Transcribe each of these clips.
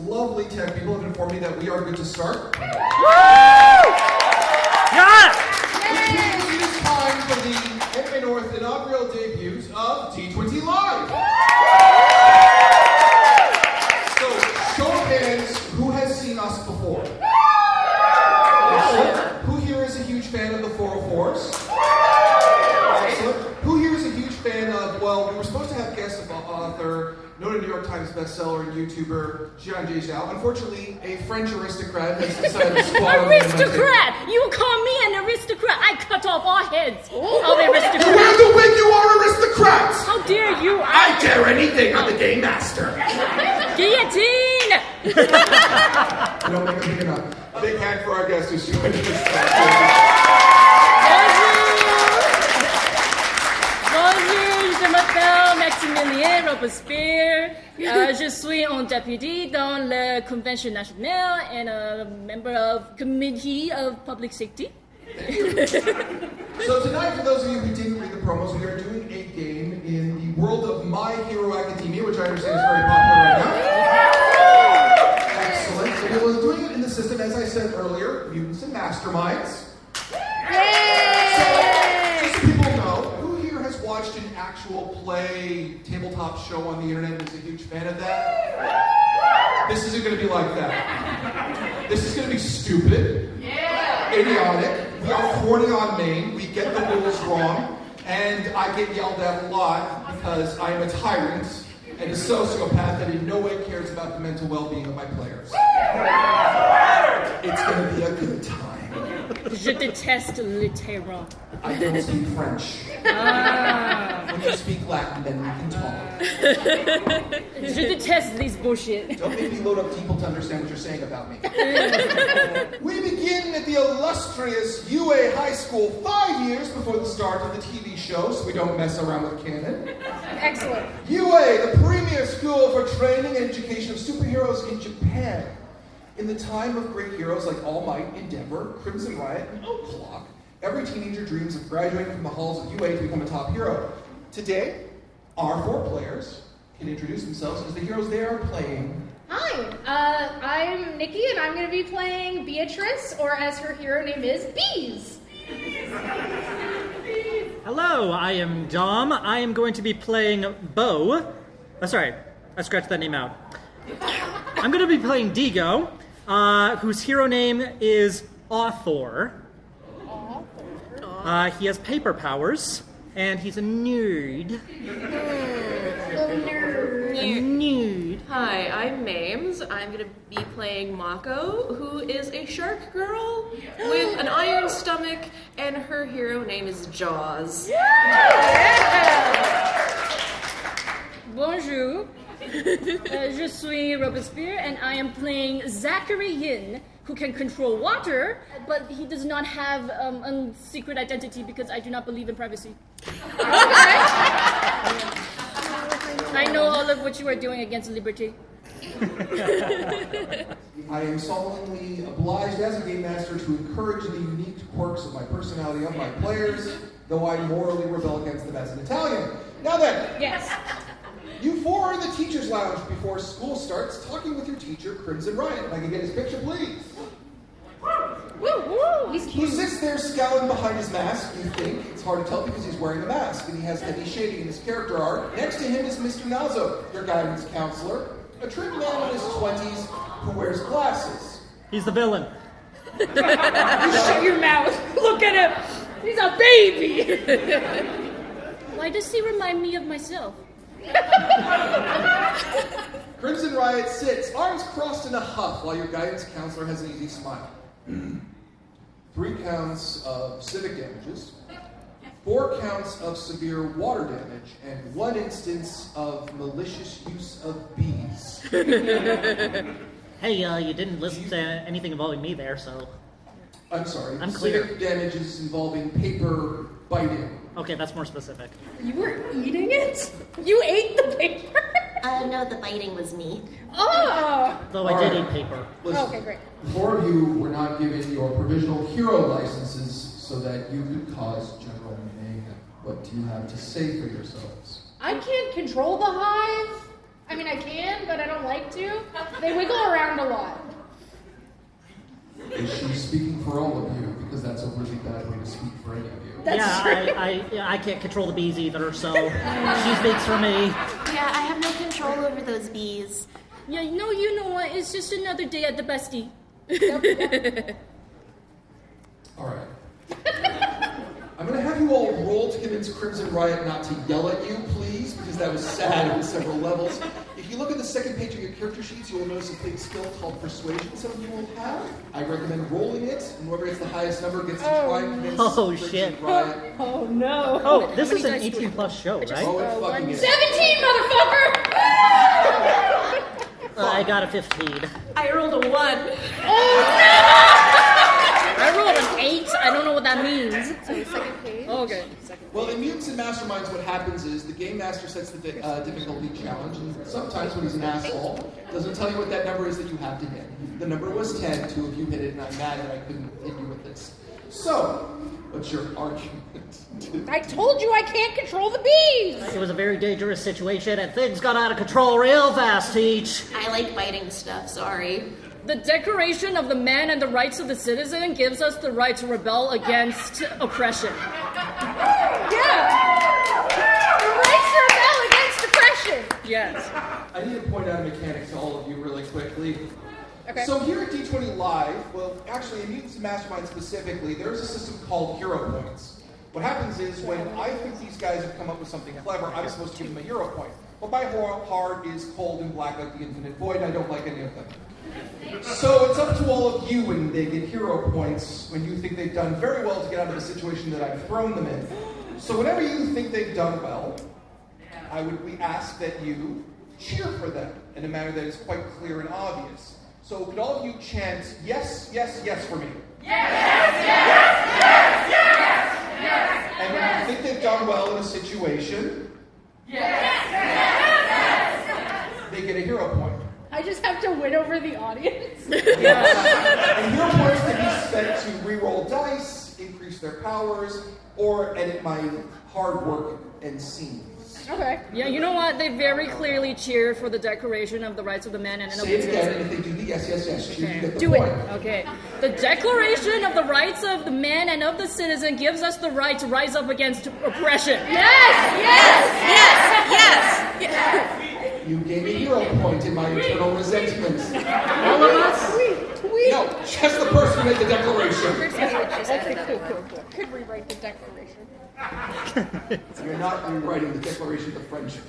lovely tech people have informed me that we are good to start. Woo! Yeah! Which means it is time for the MMA North inaugural debuts of D20 Live. So, show of hands, who has seen us before? Excellent. Who here is a huge fan of the 404s? Excellent. Who here is a huge fan of, well, we were supposed to have guest author, noted New York Times bestseller and YouTuber, Jian Zhao. Unfortunately, a French aristocrat has decided to squat on Aristocrat! You call me an aristocrat? I cut off all heads of aristocrats. You wear the wig, you are aristocrats! How dare you? I dare anything, I'm the game master. Guillotine! You don't make a big enough. A big hand for our guest who's joined us. Bonjour, je m'appelle Maximilien Robespierre. Je suis un député dans la Convention nationale and a member of Committee of Public Safety. So tonight, for those of you who didn't read the promos, we are doing a game in the world of My Hero Academia, which I understand is very popular right now. Excellent. So we're doing it in the system, as I said earlier, mutants and masterminds. Yay! So, just so people know, who here has watched an actual play tabletop show on the internet and is a huge fan of that? This isn't going to be like that. This is going to be stupid, idiotic. We are corny on Maine. We get the rules wrong, and I get yelled at a lot because I am a tyrant and a sociopath that in no way cares about the mental well-being of my players. It's going to be a good time. Je déteste le terrain. I don't speak French. When you speak Latin, then we can talk. Je déteste this bullshit. Don't make me load up people to understand what you're saying about me. We begin at the illustrious UA High School 5 years before the start of the TV show, so we don't mess around with canon. Excellent. UA, the premier school for training and education of superheroes in Japan. In the time of great heroes like All Might, Endeavor, Crimson Riot, and O'Clock, every teenager dreams of graduating from the halls of UA to become a top hero. Today, our 4 players can introduce themselves as the heroes they are playing. Hi, I'm Nikki, and I'm going to be playing Beatrice, or as her hero name is, Bees. Hello, I am Dom. I am going to be playing Bo. Oh, sorry, I scratched that name out. I'm going to be playing Digo, whose hero name is Author. He has paper powers, and he's a nerd. A nerd. Hi, I'm Mames. I'm going to be playing Mako, who is a shark girl with an iron stomach, and her hero name is Jaws. Bonjour. Je suis Robespierre, and I am playing Zachary Yin, who can control water, but he does not have a secret identity because I do not believe in privacy. I know all of what you are doing against liberty. I am solemnly obliged as a game master to encourage the unique quirks of my personality of my players, though I morally rebel against them as an Italian. Now then. Yes. You 4 are in the teacher's lounge before school starts, talking with your teacher, Crimson Riot. If I can get his picture, please. Woo, he's Who cute. sits there scowling behind his mask, you think. It's hard to tell because he's wearing a mask, and he has heavy shading in his character art. Next to him is Mr. Nazo, your guidance counselor, a trim man in his 20s who wears glasses. He's the villain. You shut your mouth. Look at him. He's a baby. Why does he remind me of myself? Crimson Riot sits, arms crossed in a huff, while your guidance counselor has an easy smile. 3 counts of civic damages, 4 counts of severe water damage, and 1 instance of malicious use of bees. Hey, you didn't list anything involving me there, so... I'm sorry. I'm clear. Civic damages involving paper biting. Okay, that's more specific. You were eating it? You ate the paper? No, the biting was me. Oh! Though I did eat paper. Listen, Okay, great. 4 of you were not given your provisional hero licenses so that you could cause general mayhem. What do you have to say for yourselves? I can't control the hive. I mean, I can, but I don't like to. They wiggle around a lot. Is she speaking for all of you? Because that's a really bad way to speak for any of you. I can't control the bees either, so she speaks for me. Yeah, I have no control over those bees. Yeah, no, you know what? It's just another day at the bestie. All right. I'm going to have you all roll to convince Crimson Riot not to yell at you, please, because that was sad on several levels. If you look at the second page of your character sheets, you will notice a big skill called Persuasion some of you will have. I recommend rolling it, and whoever gets the highest number gets to try and convince Crimson shit. Riot. Oh no. Oh, this is an 18-plus show, right? Oh, it fucking is. 17, motherfucker! I got a 15. I rolled a 1. I rolled an 8. I don't know what that means. So second page. Oh, okay. Well, in Mutants and Masterminds, what happens is the game master sets the difficulty challenge, and sometimes when he's an asshole, doesn't tell you what that number is that you have to hit. The number was 10, 2 of you hit it, and I'm mad that I couldn't hit you with this. So, what's your argument? I told you I can't control the bees! It was a very dangerous situation, and things got out of control real fast, Teach. I like biting stuff, sorry. The Declaration of the Man and the Rights of the Citizen gives us the right to rebel against oppression. Yeah! The right to rebel against oppression! Yes. I need to point out a mechanic to all of you really quickly. Okay. So here at D20 Live, well, actually in Mutants and Mastermind specifically, there's a system called hero points. What happens is when I think these guys have come up with something clever, I'm supposed to give them a hero point. But my heart is cold and black like the infinite void, and I don't like any of them. So it's up to all of you when they get hero points, when you think they've done very well to get out of the situation that I've thrown them in. So whenever you think they've done well, we ask that you cheer for them in a manner that is quite clear and obvious. So could all of you chant, yes, yes, yes for me? Yes, yes, yes, yes, yes. And when you think they've done well in a situation, yes, yes, yes, they get a hero point. I just have to win over the audience. Yes. And hero points can be spent to re-roll dice, increase their powers, or edit my hard work and scenes. Okay. Yeah, you know what? They very clearly cheer for the Declaration of the Rights of the Man and of the Say it again, Citizen. and if they do the yes, yes, yes, you get the Do point. it. Okay. The Declaration of the Rights of the Man and of the Citizen gives us the right to rise up against oppression. Yes! Yes! Yes! You gave me a hero point in my internal resentment. All of us? Tweet! No, just the person who made the declaration. Okay, cool. Could rewrite the declaration. You're not rewriting the Declaration of Friendship.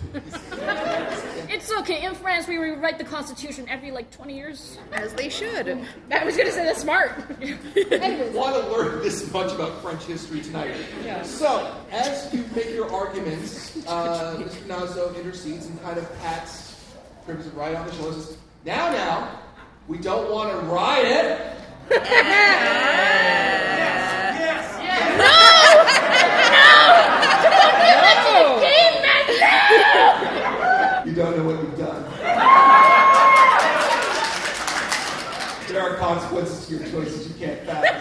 It's okay. In France, we rewrite the Constitution every, 20 years. As they should. I was gonna say that's smart. Anyways. Want to learn this much about French history tonight. Yeah. So, as you make your arguments, Mr. Nazo intercedes and kind of pats Crimson Riot on the shoulder and says, Now, we don't want to riot. You don't know what you've done. There are consequences to your choices you can't fathom.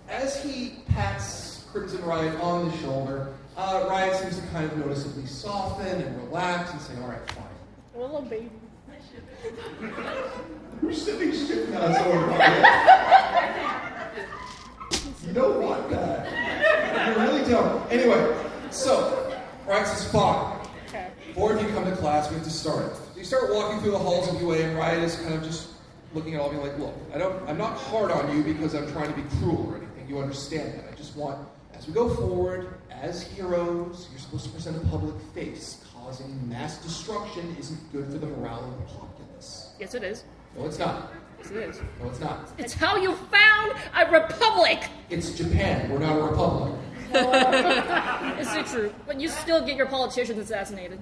As he pats Crimson Riot on the shoulder, Riot seems to kind of noticeably soften and relax and say, all right, fine. A little baby. You're sipping shit now, so you don't want that. You really don't. Anyway, so, Riot says, fine. Okay. 4 of you come to class, we have to start. So you start walking through the halls of UA, and Riot is kind of just looking at all of you like, look, I'm not hard on you because I'm trying to be cruel or anything. You understand that. I just want, as we go forward, as heroes, you're supposed to present a public face. Causing mass destruction isn't good for the morale of the populace. Yes, it is. No, it's not. Yes, it is. No, it's not. It's how you found a republic. It's Japan. We're not a republic. It's so true. But you still get your politicians assassinated.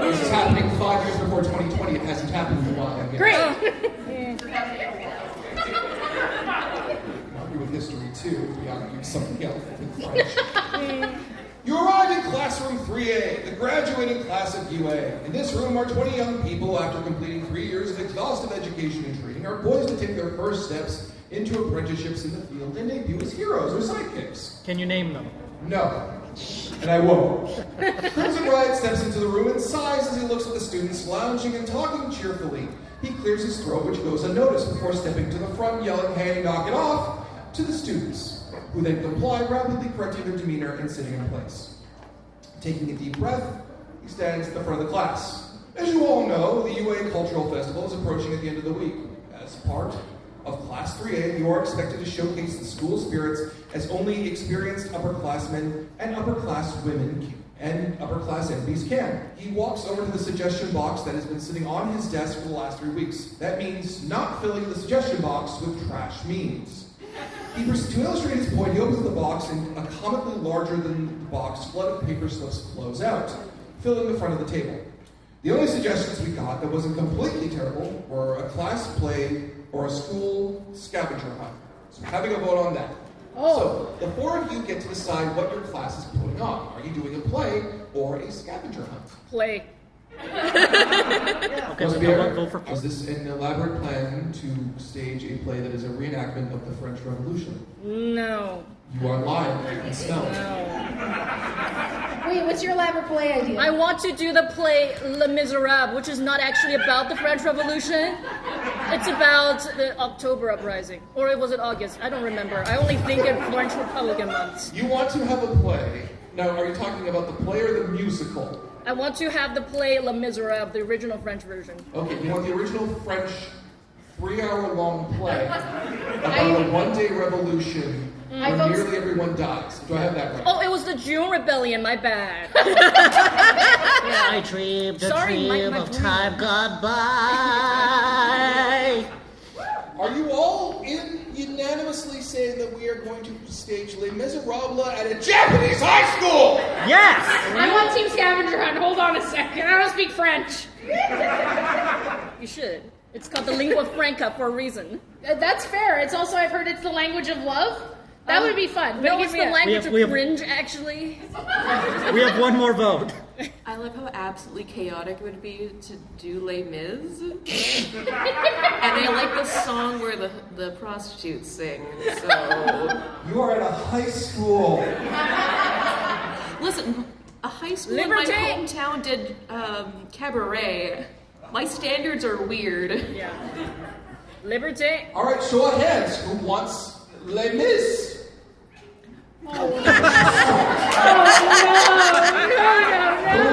This is happening 5 years before 2020. It hasn't happened in a while. I guess. Great! Argue with history, too, if we argue something else in French. You arrived in classroom 3A, the graduating class of UA. In this room are 20 young people after completing 3 years of exhaustive education and training are poised to take their first steps into apprenticeships in the field and debut as heroes or sidekicks. Can you name them? No. And I won't. Crimson Riot lad steps into the room and sighs as he looks at the students lounging and talking cheerfully. He clears his throat, which goes unnoticed, before stepping to the front, yelling, "Hey, knock it off," to the students, who then comply, rapidly correcting their demeanor and sitting in place. Taking a deep breath, he stands at the front of the class. As you all know, the UA Cultural Festival is approaching at the end of the week. As part of Class 3A, you are expected to showcase the school spirits as only experienced upperclassmen and upperclass women and upperclass MPs can. He walks over to the suggestion box that has been sitting on his desk for the last 3 weeks. That means not filling the suggestion box with trash memes. To illustrate his point, he opens the box and a comically larger than the box flood of paper slips flows out, filling the front of the table. The only suggestions we got that wasn't completely terrible were a class play or a school scavenger hunt. So having a vote on that. So the 4 of you get to decide what your class is putting on. Are you doing a play or a scavenger hunt? Play. Okay, so Pierre, vote for is this an elaborate plan to stage a play that is a reenactment of the French Revolution? No. You are lying. I can smell it. No. Wait, what's your elaborate play idea? I want to do the play Les Miserables, which is not actually about the French Revolution. It's about the October uprising. Or was it August? I don't remember. I only think in French Republican months. You want to have a play. Now, are you talking about the play or the musical? I want to have the play Les Miserables, the original French version. Okay, you want the original French 3-hour-long play about a one-day revolution where nearly everyone dies. Do I have that right? Oh, it was the June Rebellion, my bad. I dreamed a Sorry, my dream of dream. time gone by. Are you all unanimously saying that we are going to stage Les Miserables at a Japanese high school? Yes! I want Team Scavenger Hunt. Hold on a second. I don't speak French. You should. It's called the lingua franca for a reason. That's fair. It's also, I've heard it's the language of love. That would be fun. No, But it's give me the a- language we of have- cringe, actually. We have one more vote. I love how absolutely chaotic it would be to do Les Mis. And I like the song where the prostitutes sing, so... You are at a high school. Listen, a high school Liberté! in my hometown did cabaret. My standards are weird. Yeah. Liberté. All right, show of hands. Who wants Les Mis? Who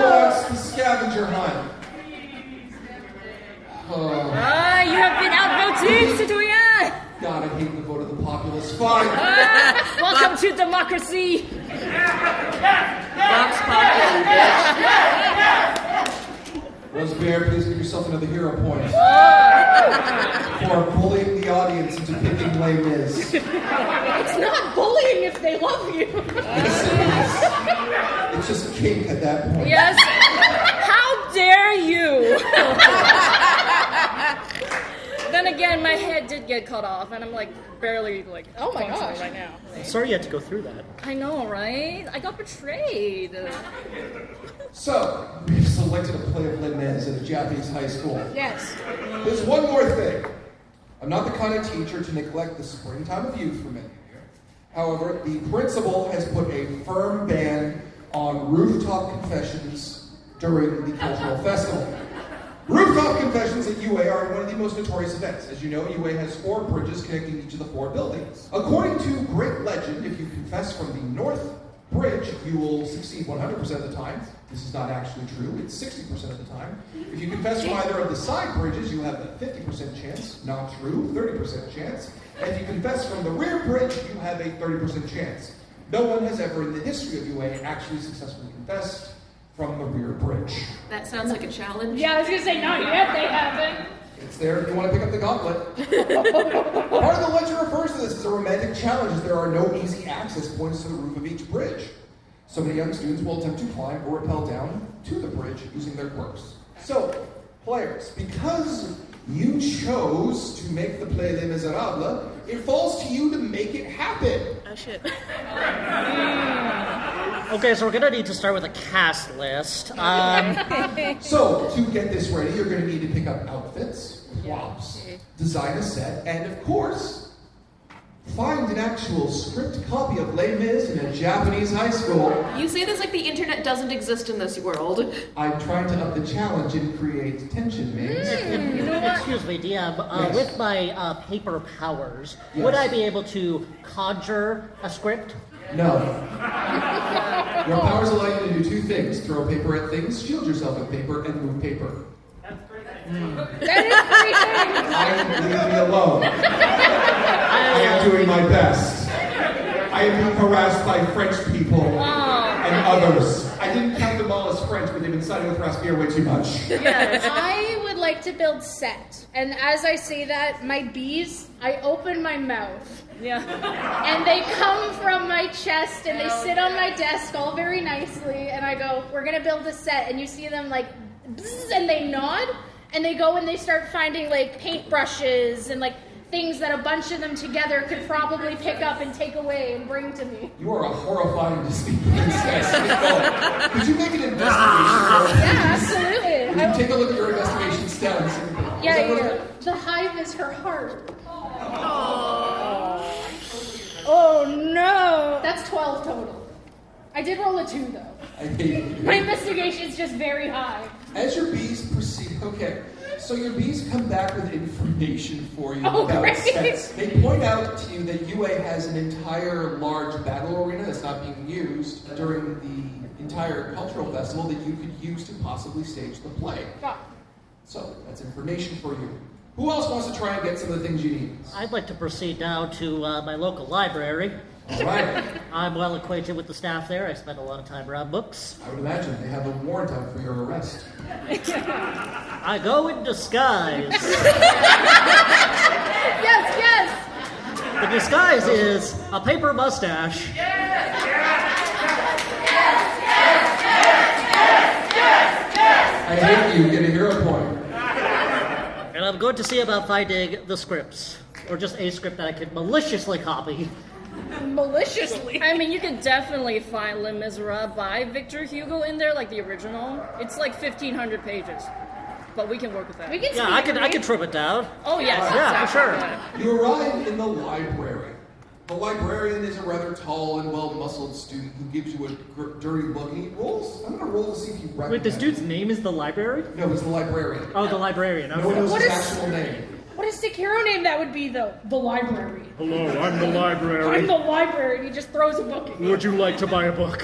wants the scavenger hunt? Oh, You have been outvoted, citoyen! God, I hate the vote of the populace. Fine. Welcome to democracy! Vox Populi, bitch. Rosebear, please give yourself another hero point. For bullying the audience into picking Les Mis. It's not bullying if they love you. It's just a kink at that point. Yes. How dare you? Then again, my head did get cut off, and I'm like barely Oh my functioning gosh. right now. Sorry you had to go through that. I know, right? I got betrayed. So, we've selected a play of Les Mis at a Japanese high school. Yes. There's one more thing. I'm not the kind of teacher to neglect the springtime of youth for many of you. However, the principal has put a firm ban on rooftop confessions during the cultural festival. Rooftop confessions at UA are one of the most notorious events. As you know, UA has 4 bridges connecting each of the 4 buildings. According to great legend, if you confess from the north bridge, you will succeed 100% of the time. This is not actually true. It's 60% of the time. If you confess from either of the side bridges, you have a 50% chance. Not true, 30% chance. And if you confess from the rear bridge, you have a 30% chance. No one has ever in the history of UA actually successfully confessed from the rear bridge. That sounds like a challenge. Yeah, I was gonna say not yet. They haven't. It's there if you want to pick up the gauntlet. Part of the legend refers to this as a romantic challenge, as there are no easy access points to the roof of each bridge. So many young students will attempt to climb or rappel down to the bridge using their quirks. So, players, because you chose to make the play Les Miserables, it falls to you to make it happen. Oh shit. Okay, so we're gonna need to start with a cast list. So, to get this ready, you're going to need to pick up outfits, props, design a set, and of course, find an actual script copy of Les Mis in a Japanese high school. You say this like the internet doesn't exist in this world. I'm trying to up the challenge and create tension, Maze. Excuse me, DM. Yes. With my paper powers, Yes. would I be able to conjure a script? No. Your powers allow you to do two things. Throw paper at things, shield yourself with paper, and move paper. That is three things. Leave me alone. I am doing my best. I am being harassed by French people and others. I didn't count them all as French, but they've been siding with Raspier way too much. I would like to build set. And as I say that, my bees, I open my mouth. Yeah. And they come from my chest and they sit on my desk all very nicely. And I go, we're going to build a set. And you see them like, bzz, and they nod. And they go and they start finding like paintbrushes and like things that a bunch of them together could probably pick up and take away and bring to me. You are a horrifying distinct princess. Could you make an investigation? Yeah, absolutely. Would you take a look at your investigation stats? Yeah. The hive is her heart. Oh no! That's 12 total. I did roll a 2 though. I hate you. My investigation is just very high. As your bees proceed, okay, so your bees come back with information for you Oh, about great. sets. They point out to you that UA has an entire large battle arena that's not being used during the entire cultural festival that you could use to possibly stage the play. Ah. So, that's information for you. Who else wants to try and get some of the things you need? I'd like to proceed now to my local library. All right. I'm well acquainted with the staff there. I spend a lot of time around books. I would imagine they have a warrant out for your arrest. I go in disguise. Yes! The disguise is a paper mustache. I hate you. Get a hero point. And I'm going to see about finding the scripts. Or just a script that I could maliciously copy. Maliciously. I mean, you could definitely find Les Miserables by Victor Hugo in there, like the original. It's like 1,500 pages. But we can work with that. We can Yeah, I can trim it down. Oh, yes. Yeah, for sure. exactly. You arrive in the library. The librarian is a rather tall and well-muscled student who gives you a dirty look, and he rolls. I'm going to roll to see if you recognize Wait, this dude's him. name is the library? No, he's the librarian. Oh, the librarian. No one Okay. knows What his is- actual name. What a sick hero name that would be, though. The library. Hello, I'm the library. I'm the library. He just throws a book at you. Would you like to buy a book?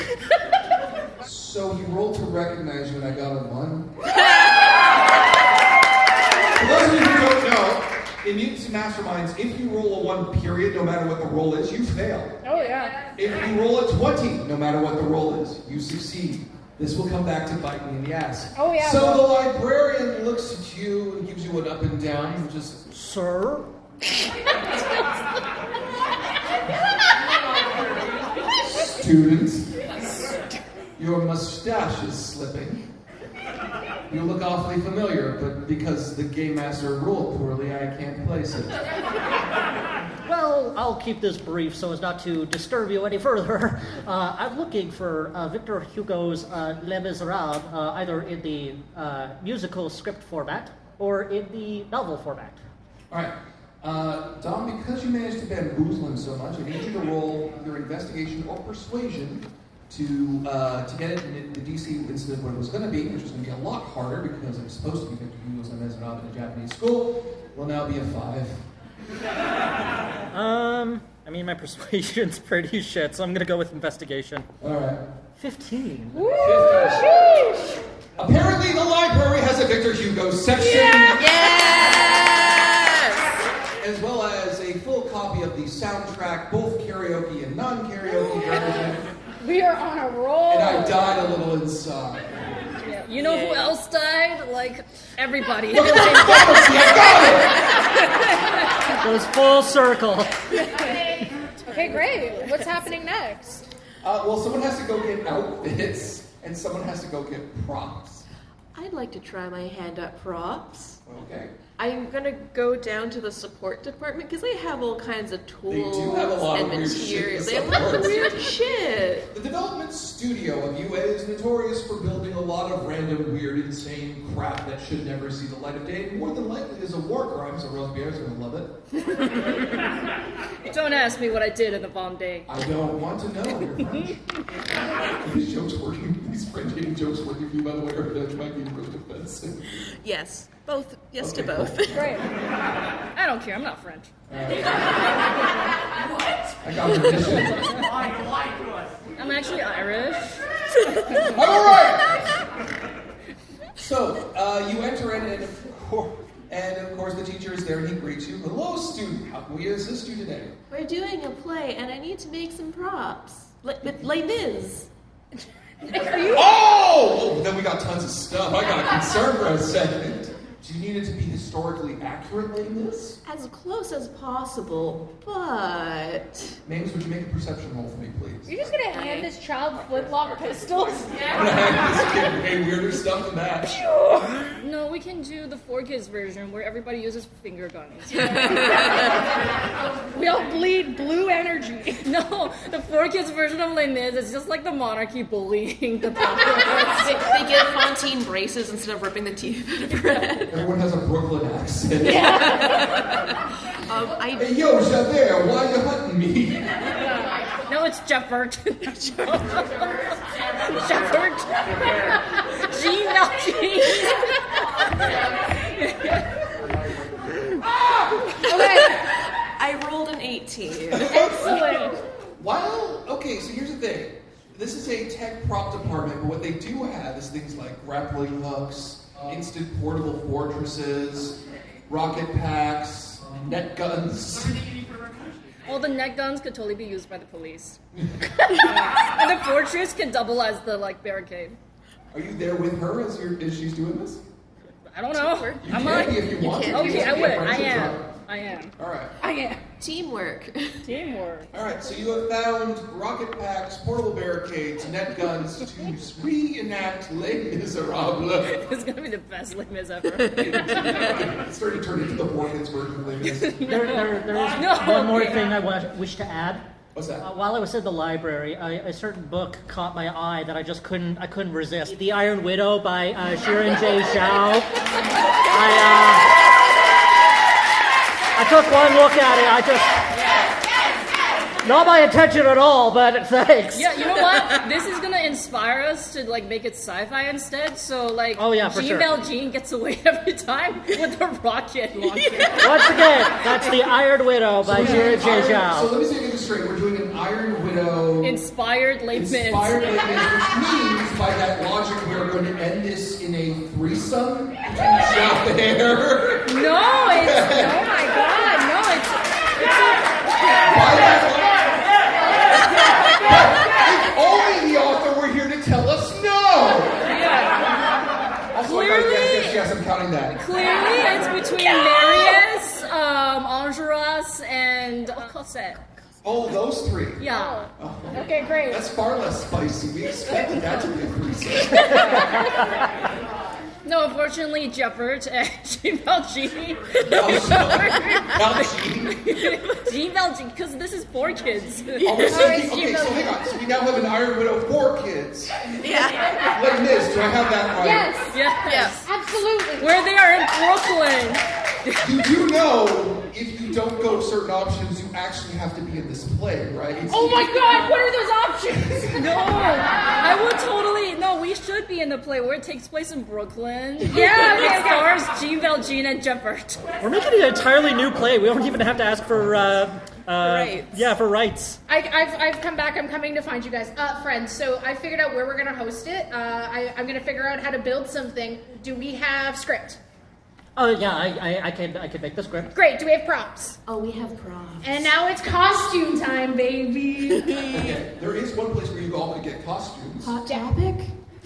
So he rolled to recognize you, and I got a 1. For those of you who don't know, in Mutants and Masterminds, if you roll a 1 period, no matter what the roll is, you fail. Oh, yeah. If you roll a 20, no matter what the roll is, you succeed. This will come back to bite me in the ass. Oh, yeah. So the librarian looks at you and gives you an up and down and just, Sir? student, your mustache is slipping. You look awfully familiar, but because the game master ruled poorly, I can't place it. Well, I'll keep this brief so as not to disturb you any further. I'm looking for Victor Hugo's Les Miserables, either in the musical script format or in the novel format. All right. Dom, because you managed to bamboozle him so much, I need you to roll either investigation or persuasion to get it in the DC instead of what it was going to be, which is going to be a lot harder because it was supposed to be Victor Hugo's Les Miserables in a Japanese school, will now be a 5. I mean, my persuasion's pretty shit, so I'm gonna go with investigation. All right. 15. Woo! Sheesh! Apparently, the library has a Victor Hugo section, as well as a full copy of the soundtrack, both karaoke and non-karaoke version. We are on a roll. And I died a little inside. Yeah. You know who else died? Like, everybody. Look at my pharmacy, I got it! Goes full circle. Okay, great. What's happening next? Well, someone has to go get outfits, and someone has to go get props. I'd like to try my hand at props. Okay. I'm gonna go down to the support department because they have all kinds of tools do have a lot and of weird shit materials. in They have lots of support. weird shit. The development studio of UA is notorious for building a lot of random, weird, insane crap that should never see the light of day. More than likely is a war crime, so Robespierre's gonna love it. Don't ask me what I did in the bomb day. I don't want to know. You're French. These jokes working. These French-hating jokes working for you, by the way, or that might be really offensive. Yes, both. Yes to Okay, both. Great. I don't care. I'm not French. I got permission. I'm actually Irish. All right. So you enter in, and of course the teacher is there, and he greets you. Hello, student. How can we assist you today? We're doing a play, and I need to make some props. Les Mis. Oh! Then we got tons of stuff. I got concerned for a second. Do you need it to be historically accurate like this? As close as possible, but... Names, would you make a perception roll for me, please? You're just gonna hand this child flintlock pistols? I'm gonna have this kid way weirder stuff than that. No, we can do the 4Kids version where everybody uses finger guns. We all bleed blue energy. No, the 4Kids version of Les Mis is just like the monarchy bullying the populace. They give Fontaine braces instead of ripping the teeth out of her head. Everyone has a Brooklyn accent. Hey, yo, Javert, why you hunting me? No, it's Jeffert. Jeffert. Jean Valjean. I rolled an 18. Excellent. Well, okay, so here's the thing. This is a tech prop department, but what they do have is things like grappling hooks, instant portable fortresses, rocket packs, net guns. Well, the net guns could totally be used by the police. And the fortress can double as the barricade. Are you there with her as she's doing this? I don't know. You I'm can like, be if you want to. okay, It's I a would. friendship I am. trial. I am. All right. I am. Teamwork. Teamwork. All right, so you have found rocket packs, portable barricades, net guns to reenact Les Miserables. It's gonna be the best Les Mis ever. It's starting to turn into the Morgan's version of Les Mis. There is No, one more okay. thing I wish to add. What's that? While I was at the library, a certain book caught my eye that I just couldn't resist. The Iron Widow by Shirin J. Zhao. I took one look at it. Not my intention at all, but thanks. Yeah, you know what? This is gonna inspire us to make it sci-fi instead. So Oh, yeah, for Jean sure. Valjean gets away every time with a rocket launcher. Once again, that's The Iron Widow by Shirin J. So Zhao. let me say this straight. We're doing an Iron Widow Inspired Les Mis. inspired Les Mis, which means by that logic we're going to end this in a threesome between Javert. No, it's oh my god, no, it's By that logic, if only the author were here to tell us no. Also, Clearly- yes, I'm counting that. clearly it's between Marius, Enjolras, and Cosette. Oh, those three. Yeah. Okay, great. That's far less spicy. We expected that to be a threesome. No, unfortunately, Jeffert and Jean Valjean. Jean Valjean, because this is 4Kids. Oh, we're thinking, okay, so hang on. So we now have an Iron Widow 4 kids. Yeah. Like Miz, do I have that right? Yes. Yes. Absolutely. Where they are in Brooklyn. You do know if you don't go certain options, you actually have to be in this play, right? Oh my god, what are those options? No, I would totally. No, we should be in the play where it takes place in Brooklyn. Yeah, It okay. stars Jean Valjean and Jeffert. We're making an entirely new play. We don't even have to ask for Rights. Yeah, for rights. I've come back. I'm coming to find you guys. Friends, so I figured out where we're going to host it. I'm going to figure out how to build something. Do we have script? Oh yeah, I can make the script. Great. Do we have props? Oh, we have props. And now it's costume time, baby. Okay, there is one place where you all could get costumes. Hot topic?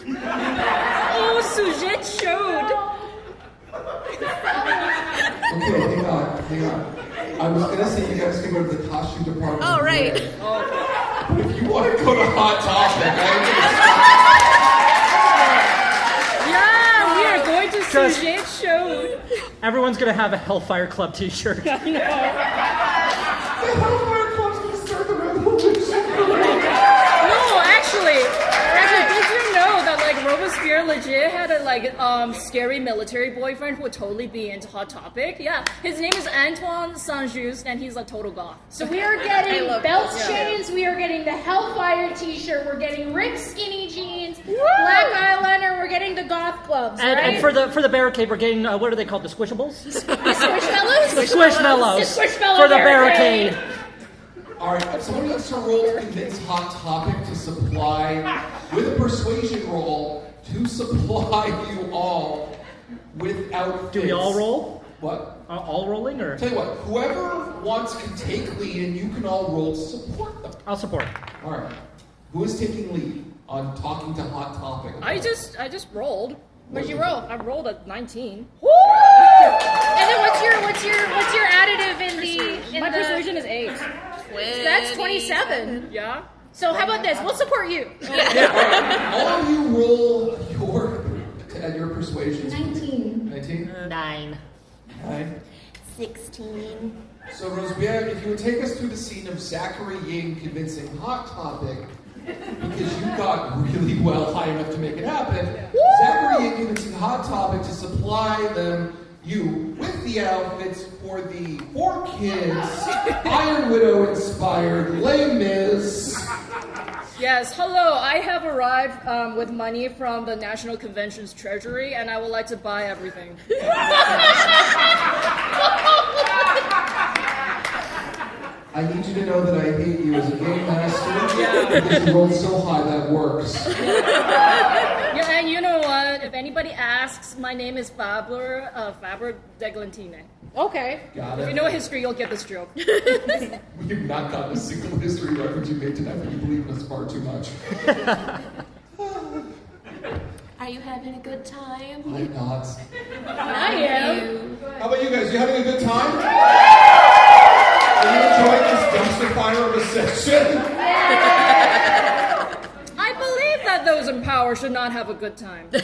Oh, Sujet showed. Okay, hang on. I was gonna say you guys can go to the costume department. Oh, right. But if you want to go to Hot Topic, Yeah, we Leger showed. Everyone's gonna have a Hellfire Club T-shirt. The Hellfire Club's gonna start the revolution. No, actually, did you know that like Robespierre legit had a scary military boyfriend who would totally be into Hot Topic? Yeah, his name is Antoine Saint-Just, and he's a total goth. So we are getting belt chains, we are getting the Hellfire t-shirt, we're getting ripped skinny jeans, black eyeliner, we're getting the goth gloves, right? And for the barricade, we're getting what are they called? The Squishables? The Squishmallows? The Squishmallows. The Squishmallow for the barricade. barricade. All right, if someone wants to roll to convince Hot Topic to supply, with a persuasion roll, to supply you all with outfits. Do we all roll? What? All rolling, or? Tell you what, whoever wants can take lead and you can all roll to support them. I'll support. All right. Who is taking lead on talking to Hot Topic? I just rolled. What'd you roll? I rolled a 19. Woo! And then what's your additive in My the persuasion is 8. That's 27. Yeah. So how about this? We'll support you. All of you roll your persuasions. 19. 19? 9. 9. 16. So, Rosebjerg, if you would take us through the scene of Zachary Ying convincing Hot Topic, because you got really well high enough to make it happen, Zachary Ying convincing Hot Topic to supply you with the outfits for the 4 kids, Iron Widow inspired Les Mis. Yes, hello. I have arrived with money from the National Convention's treasury, and I would like to buy everything. I need you to know that I hate you as a game master, because you rolled so high that works. Yeah, and you know what? If anybody asks, my name is Faber d'Eglantine. Okay. Got If you it. know history, you'll get this joke. We have not gotten a single history reference you made tonight, but you believe in us far too much. Are you having a good time? I'm not. I am. How about you guys? You having a good time? Are you enjoying this dumpster fire of a session? I believe that those in power should not have a good time. Yes,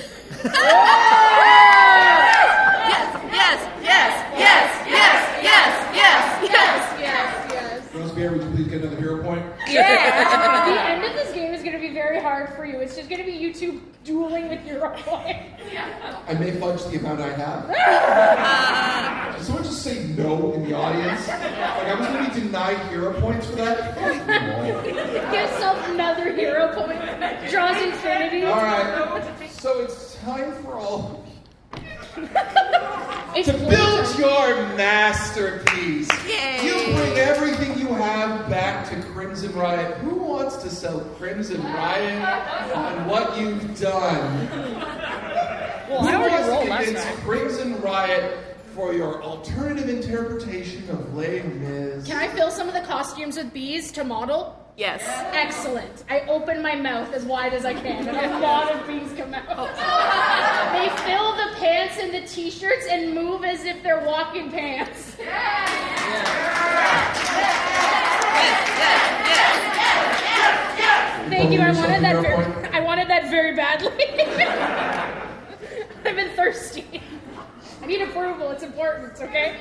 yes, yes, yes, yes, yes, yes, yes. Rosebjerg, would you please get another hero point? Yeah. The end of this game is going to be very hard for you. It's just going to be you two dueling with your point. I may fudge the amount I have. Did someone just say no in the audience? Like I was going to be denied hero points for that? No. Give yourself another hero point. Draws infinity. All right. So it's time for all It's to build your masterpiece. Yay. You bring everything you have back to Crimson Riot. Who wants to sell Crimson Riot on what you've done? Well, Who I already wants rolled to last convince time. Crimson Riot for your alternative interpretation of Les Mis? Can I fill some of the costumes with bees to model? Yes. Excellent. I open my mouth as wide as I can, and a lot of bees come out. They fill the pants and the t-shirts and move as if they're walking pants. Thank you. I wanted that very badly. I've been thirsty. I need approval. It's important. Okay.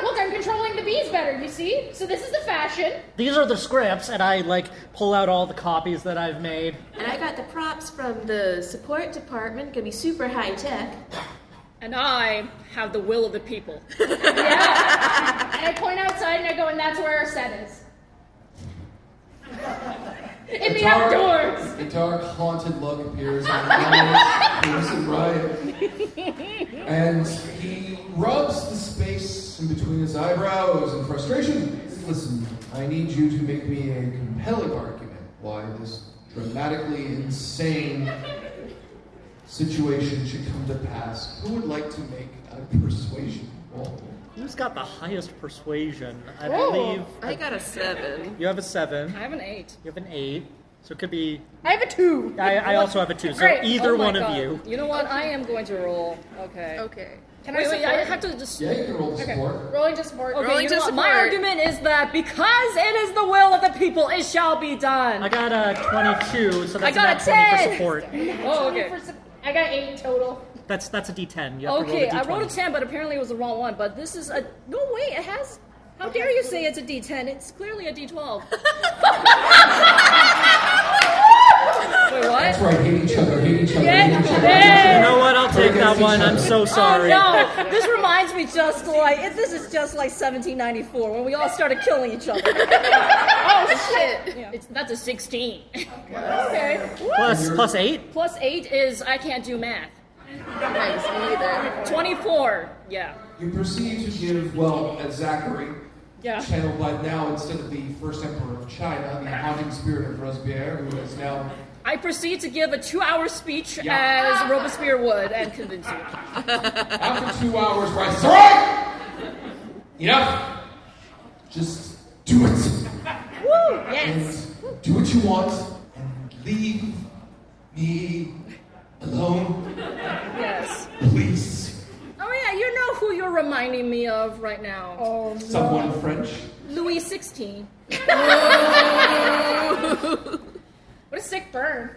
Look, I'm controlling the bees better. You see? So this is the fashion. These are the scripts, and I pull out all the copies that I've made. And I got the props from the support department. Gonna be super high tech. And I have the will of the people. Yeah. And I point outside and I go, and that's where our set is. In the outdoors. A dark, haunted look appears on the Crimson Riot. And he rubs the space in between his eyebrows in frustration. Listen, I need you to make me a compelling argument why this dramatically insane situation should come to pass. Who would like to make a persuasion roll? Who's got the highest persuasion? I Oh. believe I got a 7. you have a 7. I have an 8. You have an 8. So it could be. I have a 2. I also have a 2. So Great. either Oh my one God. of you. You know what? I am going to roll. Okay. Okay. Can Wait, I wait, support? I have to just. Yeah, you can roll the Okay. support. Rolling to support. Okay, Rolling you to know what? My support. argument is that because it is the will of the people, it shall be done. I got a 22, so that's I got about a 20 for 10. support. Oh, okay. I got 8 total. That's a D10. You have Okay, to I roll rolled a a D20. 10, but apparently it was the wrong one. But this is a no way. It has. How dare you say it's a D10? It's clearly a D12. Wait, what? That's right, hate each other, hate each other, Yeah. hate each other. Yeah. You know what? I'll take that Against one. each I'm other. so sorry. Oh no! This reminds me just like this is just like 1794 when we all started killing each other. Oh shit. Yeah. That's a 16. Okay. Plus 8? Plus 8 is I can't do math. Nice, me either. 24. Yeah. You proceed to give, well, Zachary, Yeah. channeled by now instead of the first emperor of China, the haunting spirit of Robespierre, who is now. I proceed to give a 2-hour speech Yeah. as Robespierre would and convince you. After 2 hours, rises, all right! Enough! Just do it! Woo! And do what you want, and leave me alone, Yes. please. Oh yeah, you know who you're reminding me of right now. Oh, Someone French? Louis XVI. what a sick burn.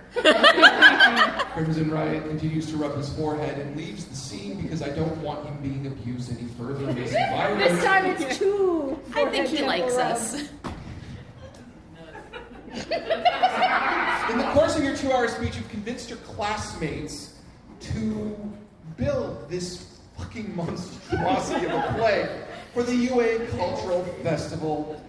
Crimson Riot continues to rub his forehead and leaves the scene because I don't want him being abused any further in this environment. This time it's 2. I think he likes us. In the course of your 2-hour speech, you've convinced your classmates to build this fucking monstrosity of a play for the UA Cultural Festival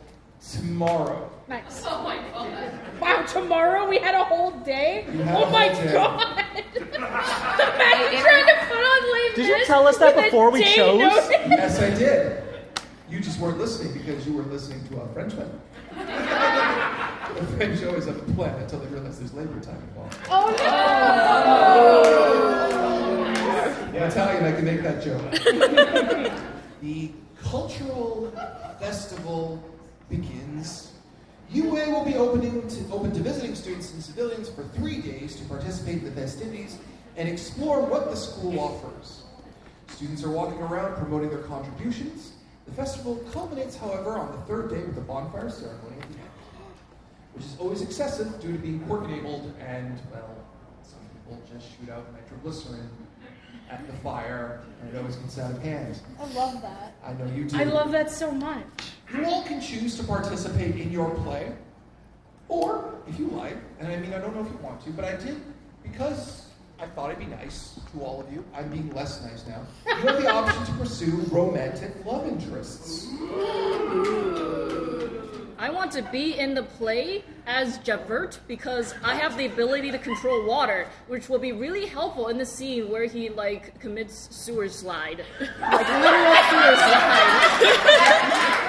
tomorrow. Nice. Oh my god. Wow, tomorrow we had a whole day? You had Oh a my whole day. god. Imagine trying to put on late Did you tell us that with a before we day chose? notice. Yes, I did. You just weren't listening because you were listening to a Frenchman. The French always have a plan until they realize there's labor time involved. Oh no. I'm Italian, I can make that joke. The cultural festival begins. UA will be open to visiting students and civilians for 3 days to participate in the festivities and explore what the school offers. Students are walking around promoting their contributions. The festival culminates, however, on the 3rd day with a bonfire ceremony at the end, which is always excessive due to being work-enabled and, well, some people just shoot out nitroglycerin at the fire, and it always gets out of hand. I love that. I know you do. I love that so much. You all can choose to participate in your play, or, if you like, and I mean, I don't know if you want to, but I did, because I thought I'd be nice to all of you. I'm being less nice now. You have the option to pursue romantic love interests. I want to be in the play as Javert because I have the ability to control water, which will be really helpful in the scene where he like commits sewer slide, like literal sewer slide.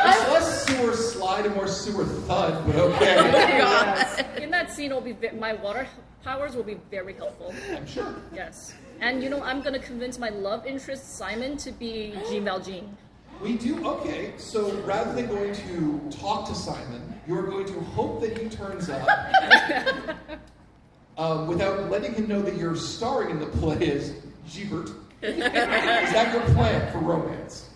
It's less sewer slide and more sewer thud, but okay. Yes. In that scene, my water powers will be very helpful. I'm sure. Yes, and you know I'm gonna convince my love interest Simon to be Jean Valjean. We do, okay, so rather than going to talk to Simon, you're going to hope that he turns up without letting him know that you're starring in the play as Gibert. Is that your plan for romance?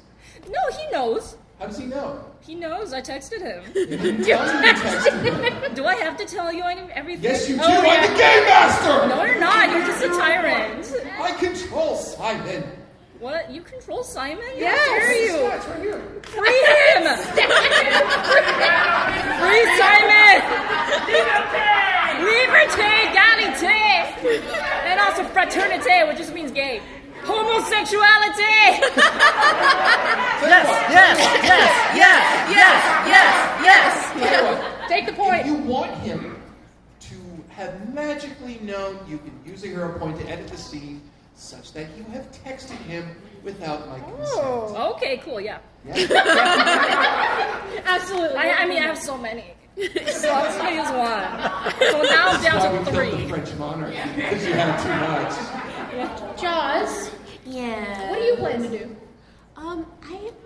No, he knows. How does he know? He knows. I texted him. You didn't tell him you texted him. Do I have to tell you everything? Yes, you do. Oh, I'm yeah. the game master! No, you're not. You're just a tyrant. I control Simon. What? You control Simon? Yes. How dare you? Yeah, it's right here. Free him! Free Simon! Liberté, égalité, and also fraternité, which just means gay. Homosexuality! Yes, yes, yes, yes. Tell you what, Take the if point. you want him to have magically known you can use a hero point to edit the scene such that you have texted him without my consent. Oh. Okay, cool, yeah. Yeah. Absolutely. I mean, I have so many. So I'm just gonna use one. So now I'm That's why down we to killed the 3. French monarchy, because you had too much. Jaws, Yeah. what do you plan to do? I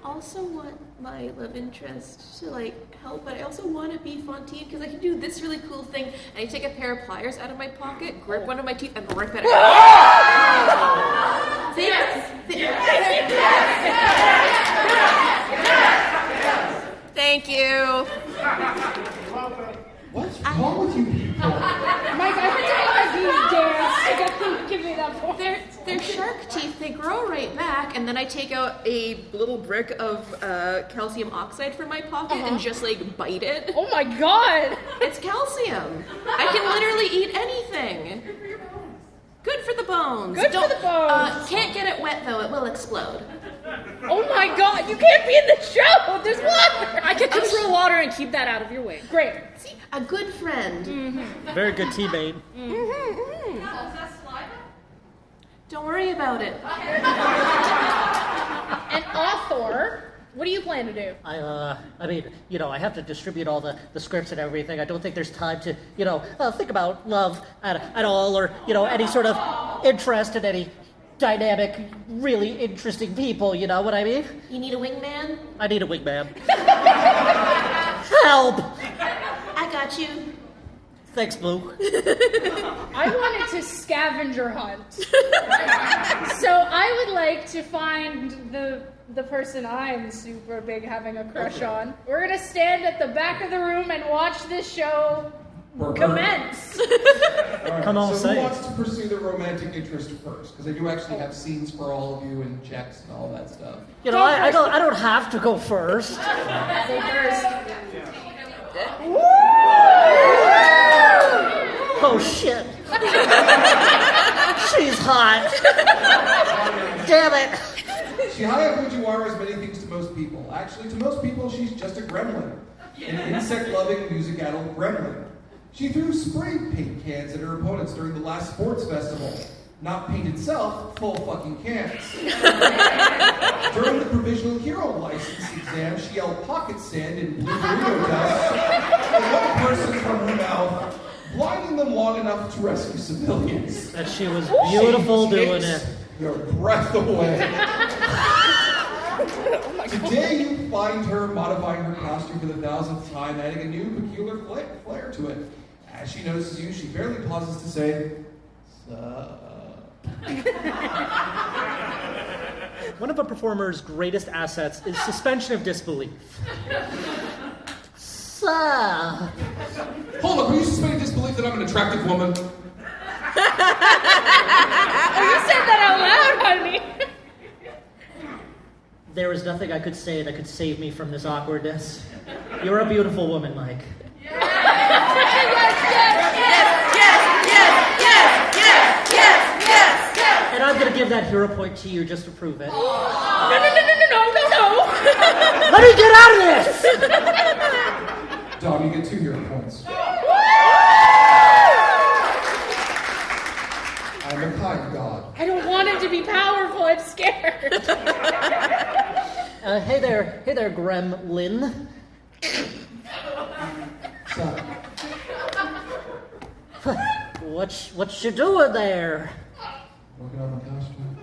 also want my love interest to like help, but I also want to be Fontaine because I can do this really cool thing. And I take a pair of pliers out of my pocket, grip one of my teeth, and rip it out. Thank you. What's wrong with you people? Mike, I think I like these dance. I got give me that point. They're shark teeth. They grow right back, and then I take out a little brick of calcium oxide from my pocket and just like bite it. Oh my god! It's calcium. I can literally eat anything. Good for the bones. Good for the bones. Can't get it wet though; it will explode. Oh my god! You can't be in the show. There's water. I can control water and keep that out of your way. Great. See, a good friend. Very good teammate. Don't worry about it. And author, what do you plan to do? I mean, I have to distribute all the scripts and everything. I don't think there's time to, think about love at all, or, any sort of interest in any dynamic, really interesting people, you know what I mean? You need a wingman? I need a wingman. Help! I got you. Thanks, Blue. I wanted to scavenger hunt. So I would like to find the person I'm super big having a crush on. We're gonna stand at the back of the room and watch this show commence. Right, Come on, so say who it. wants to pursue the romantic interest first? Because I do actually have scenes for all of you and checks and all that stuff. I don't have to go first. Go first. Oh, shit. She's hot. Damn it. Shihaya Fujiwara is many things to most people. Actually, to most people, she's just a gremlin. An insect-loving, music-addled gremlin. She threw spray paint cans at her opponents during the last sports festival. Not paint itself, full fucking cans. During the provisional hero license exam, she yelled pocket sand and blue burrito dust at one person from her mouth, blinding them long enough to rescue civilians. And she was beautiful She doing takes it. your breath away. Today you find her modifying her costume for the 1000th time, adding a new peculiar flair to it. As she notices you, she barely pauses to say, One of a performer's greatest assets is suspension of disbelief. Sup? Hold up, are you suspending disbelief that I'm an attractive woman? Oh, you said that out loud, honey. There was nothing I could say that could save me from this awkwardness. You're a beautiful woman, Mike. And I'm gonna give that hero point to you just to prove it. No. Let me get out of this! Dom, you get 2 hero points. I'm a kind god. I don't want him to be powerful. I'm scared. Hey there, Gremlin. So, What you doing there? working on my costume.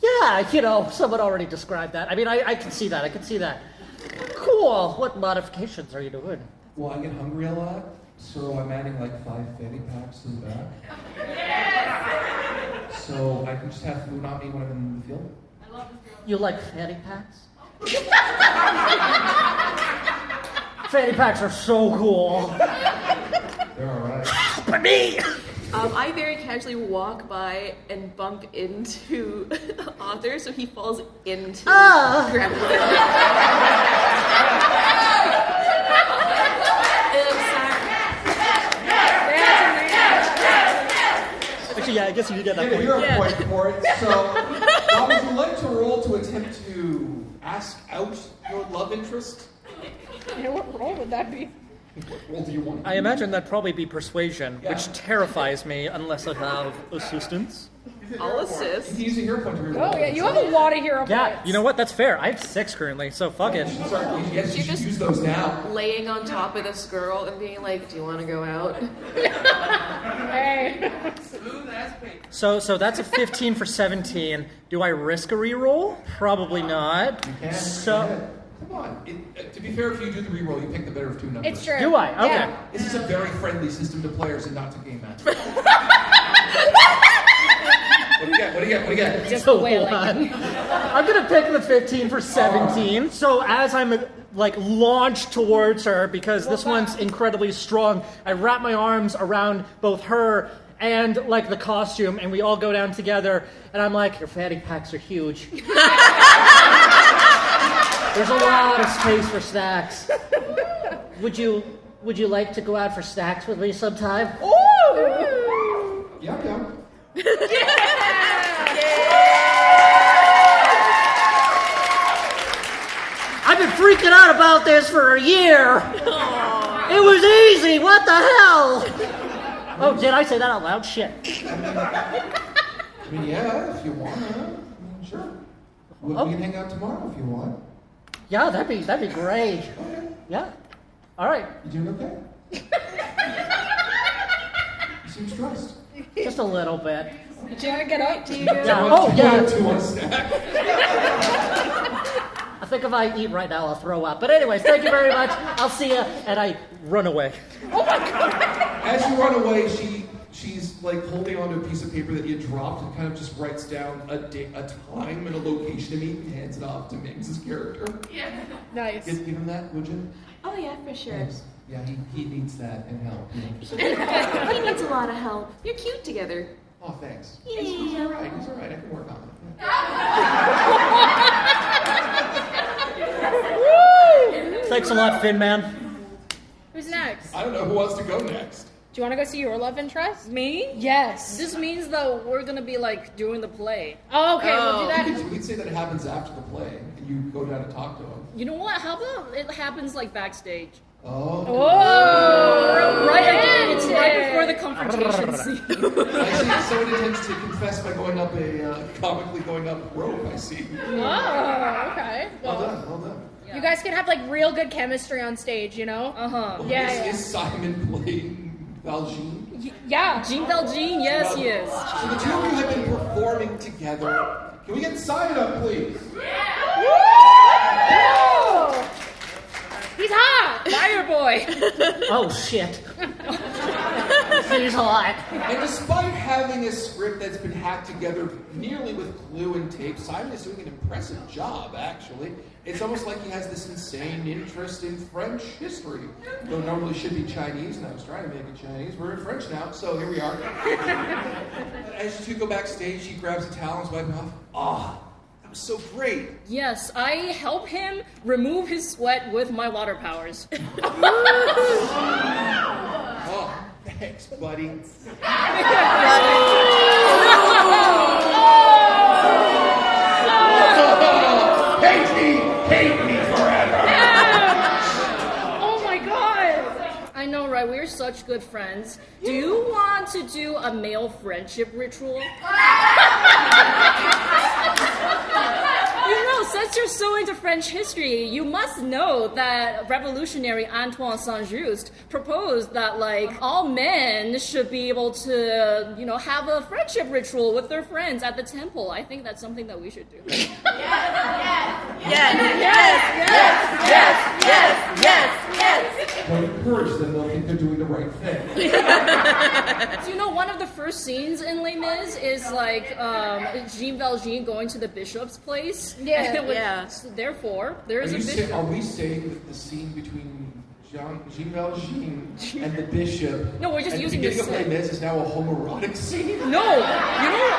Yeah, someone already described that. I mean, I can see that. Cool. What modifications are you doing? Well, I get hungry a lot, so I'm adding like 5 fanny packs to the back. So I can just have food on me when I'm in the field. You like fanny packs? Fanny packs are so cool. They're alright. But me! I very casually walk by and bump into Author, so he falls into Gremlin. Actually, yeah, I guess you did get that Get a point. hero point for it. So, Dom, would you like to roll to attempt to ask out your love interest? Yeah, what role would that be? What role do you want? I imagine that'd probably be persuasion, Yeah. which terrifies me unless I have assistance. I'll You assist. can use a hero point to reroll. Oh, yeah, you have a lot of hero Yeah, points. you know what? That's fair. I have 6 currently, so fuck it. Sorry, yes, you You're should just- use those now. Laying on top of this girl and being like, do you want to go out? Hey. So that's a 15 for 17. Do I risk a reroll? Probably not. You can. So, Go ahead. Come on. To be fair, if you do the reroll, you pick the better of two numbers. It's true. Do I? Okay. Yeah. This is a very friendly system to players and not to game masters. What do you get? Just So the way I like it. I'm gonna pick the 15 for 17. So as I'm like launched towards her, because this one's incredibly strong, I wrap my arms around both her and like the costume, and we all go down together. And I'm like, your fanny packs are huge. There's a lot of space for snacks. Would you like to go out for snacks with me sometime? Yeah. I've been freaking out about this for a year. It was easy. What the hell? Oh, did I say that out loud? Shit. I mean, yeah, if you want. Sure. We can hang out tomorrow if you want. Yeah, that'd be great. Okay. Yeah. All right. You doing okay? You seem stressed. Just a little bit. Do you want to get up? Do you? Yeah. Oh, yeah. Do you want a snack? I think if I eat right now, I'll throw up. But anyways, thank you very much. I'll see you. And I run away. As you run away, she's like holding onto a piece of paper that you dropped and kind of just writes down a time and a location to meet and hands it off to Mims' character. Nice. Give him that, would you? Oh yeah, for sure. Thanks. Yeah, he needs that and help. He needs a lot of help. You're cute together. Oh, thanks. Yeah. He's all right. I can work on it. Thanks a lot, Finn Man. Who's next? I don't know who wants to go next. Do you want to go see your love interest? Me? Yes. This means that we're gonna be like doing the play. Oh, okay, we'll do We that. could say that it happens after the play and you go down and talk to him. You know what? How about it happens like backstage? Oh. Oh, Right, it's right before the confrontation scene. I see someone intends to confess by going up comically going up rope, I see. Oh, okay. Well done. You guys can have like real good chemistry on stage, you know? Uh-huh. Yeah. Is Simon playing Valjean? Yeah. Jean Valjean, yes, he is. So the two of you have been performing together. Can we get Simon up, please? Woo! He's hot. Fire boy. Oh, shit. He's hot. And despite having a script that's been hacked together nearly with glue and tape, Simon is doing an impressive job, actually. It's almost like he has this insane interest in French history. Though it normally should be Chinese, and I was trying to make it Chinese. We're in French now, so here we are. As you two go backstage, he grabs a towel and is wiping off. Ah, that was so great. Yes, I help him remove his sweat with my water powers. Oh, thanks, buddy. Hate me forever. Oh my god. I know, right? We're such good friends. Do you want to do a male friendship ritual? You know, since you're so into French history, you must know that revolutionary Antoine Saint-Just proposed that, like, all men should be able to, you know, have a friendship ritual with their friends at the temple. I think that's something that we should do. Don't encourage them, they'll think they're doing the right thing. So, you know, one of the first scenes in Les Mis is like Jean Valjean going to the bishop's place. Yeah. So therefore, there is a bishop. Are we saying that the scene between Jean Valjean and the bishop No, we're just at using the this beginning of Les Mis is now a homoerotic scene? No, you know,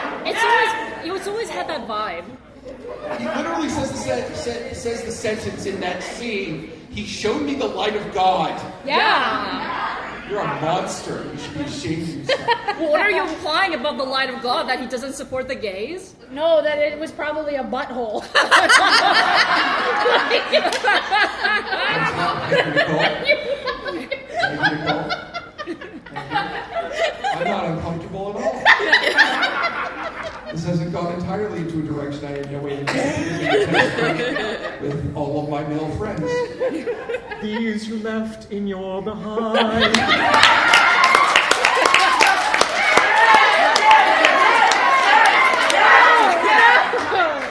it's always had that vibe. He literally says the sentence in that scene, he showed me the light of God. Yeah. You're a monster. You should be ashamed of yourself. Well, what are you implying about the light of God? That he doesn't support the gays? No, that it was probably a butthole. I'm not uncomfortable at all. This hasn't gone entirely into a direction I had no way to with all of my male friends. These you left in your behind.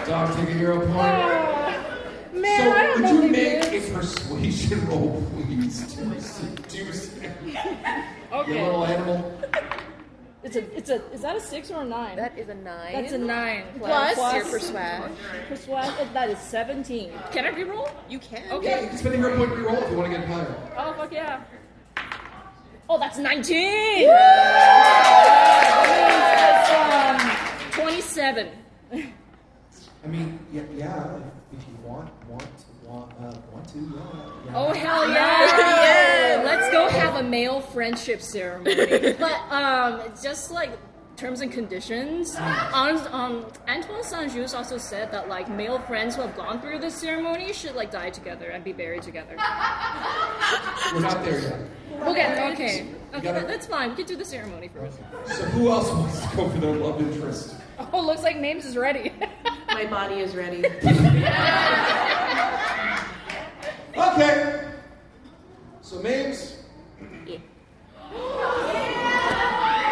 Dog, take a hero point. Man, So, I don't would know you the make Okay. You little animal. Is that a 6 or a 9? That is a 9. That's a 9. Plus your persuade. Persuade, that is 17. Can I reroll? You can. Okay. Yeah, you can spend a hero point to reroll if you want to get higher. Oh, fuck yeah. Oh, that's 19! That's 27. I mean, yeah, if you want to, yeah. Oh, hell yeah! Let's go have a male friendship ceremony. But, just like terms and conditions, Antoine Saint-Just also said that like male friends who have gone through this ceremony should like die together and be buried together. We're not there yet. Okay, that's fine. We can do the ceremony first. So who else wants to go for their love interest? Oh, looks like Mames is ready. My body is ready. Okay. So Mames. Yeah.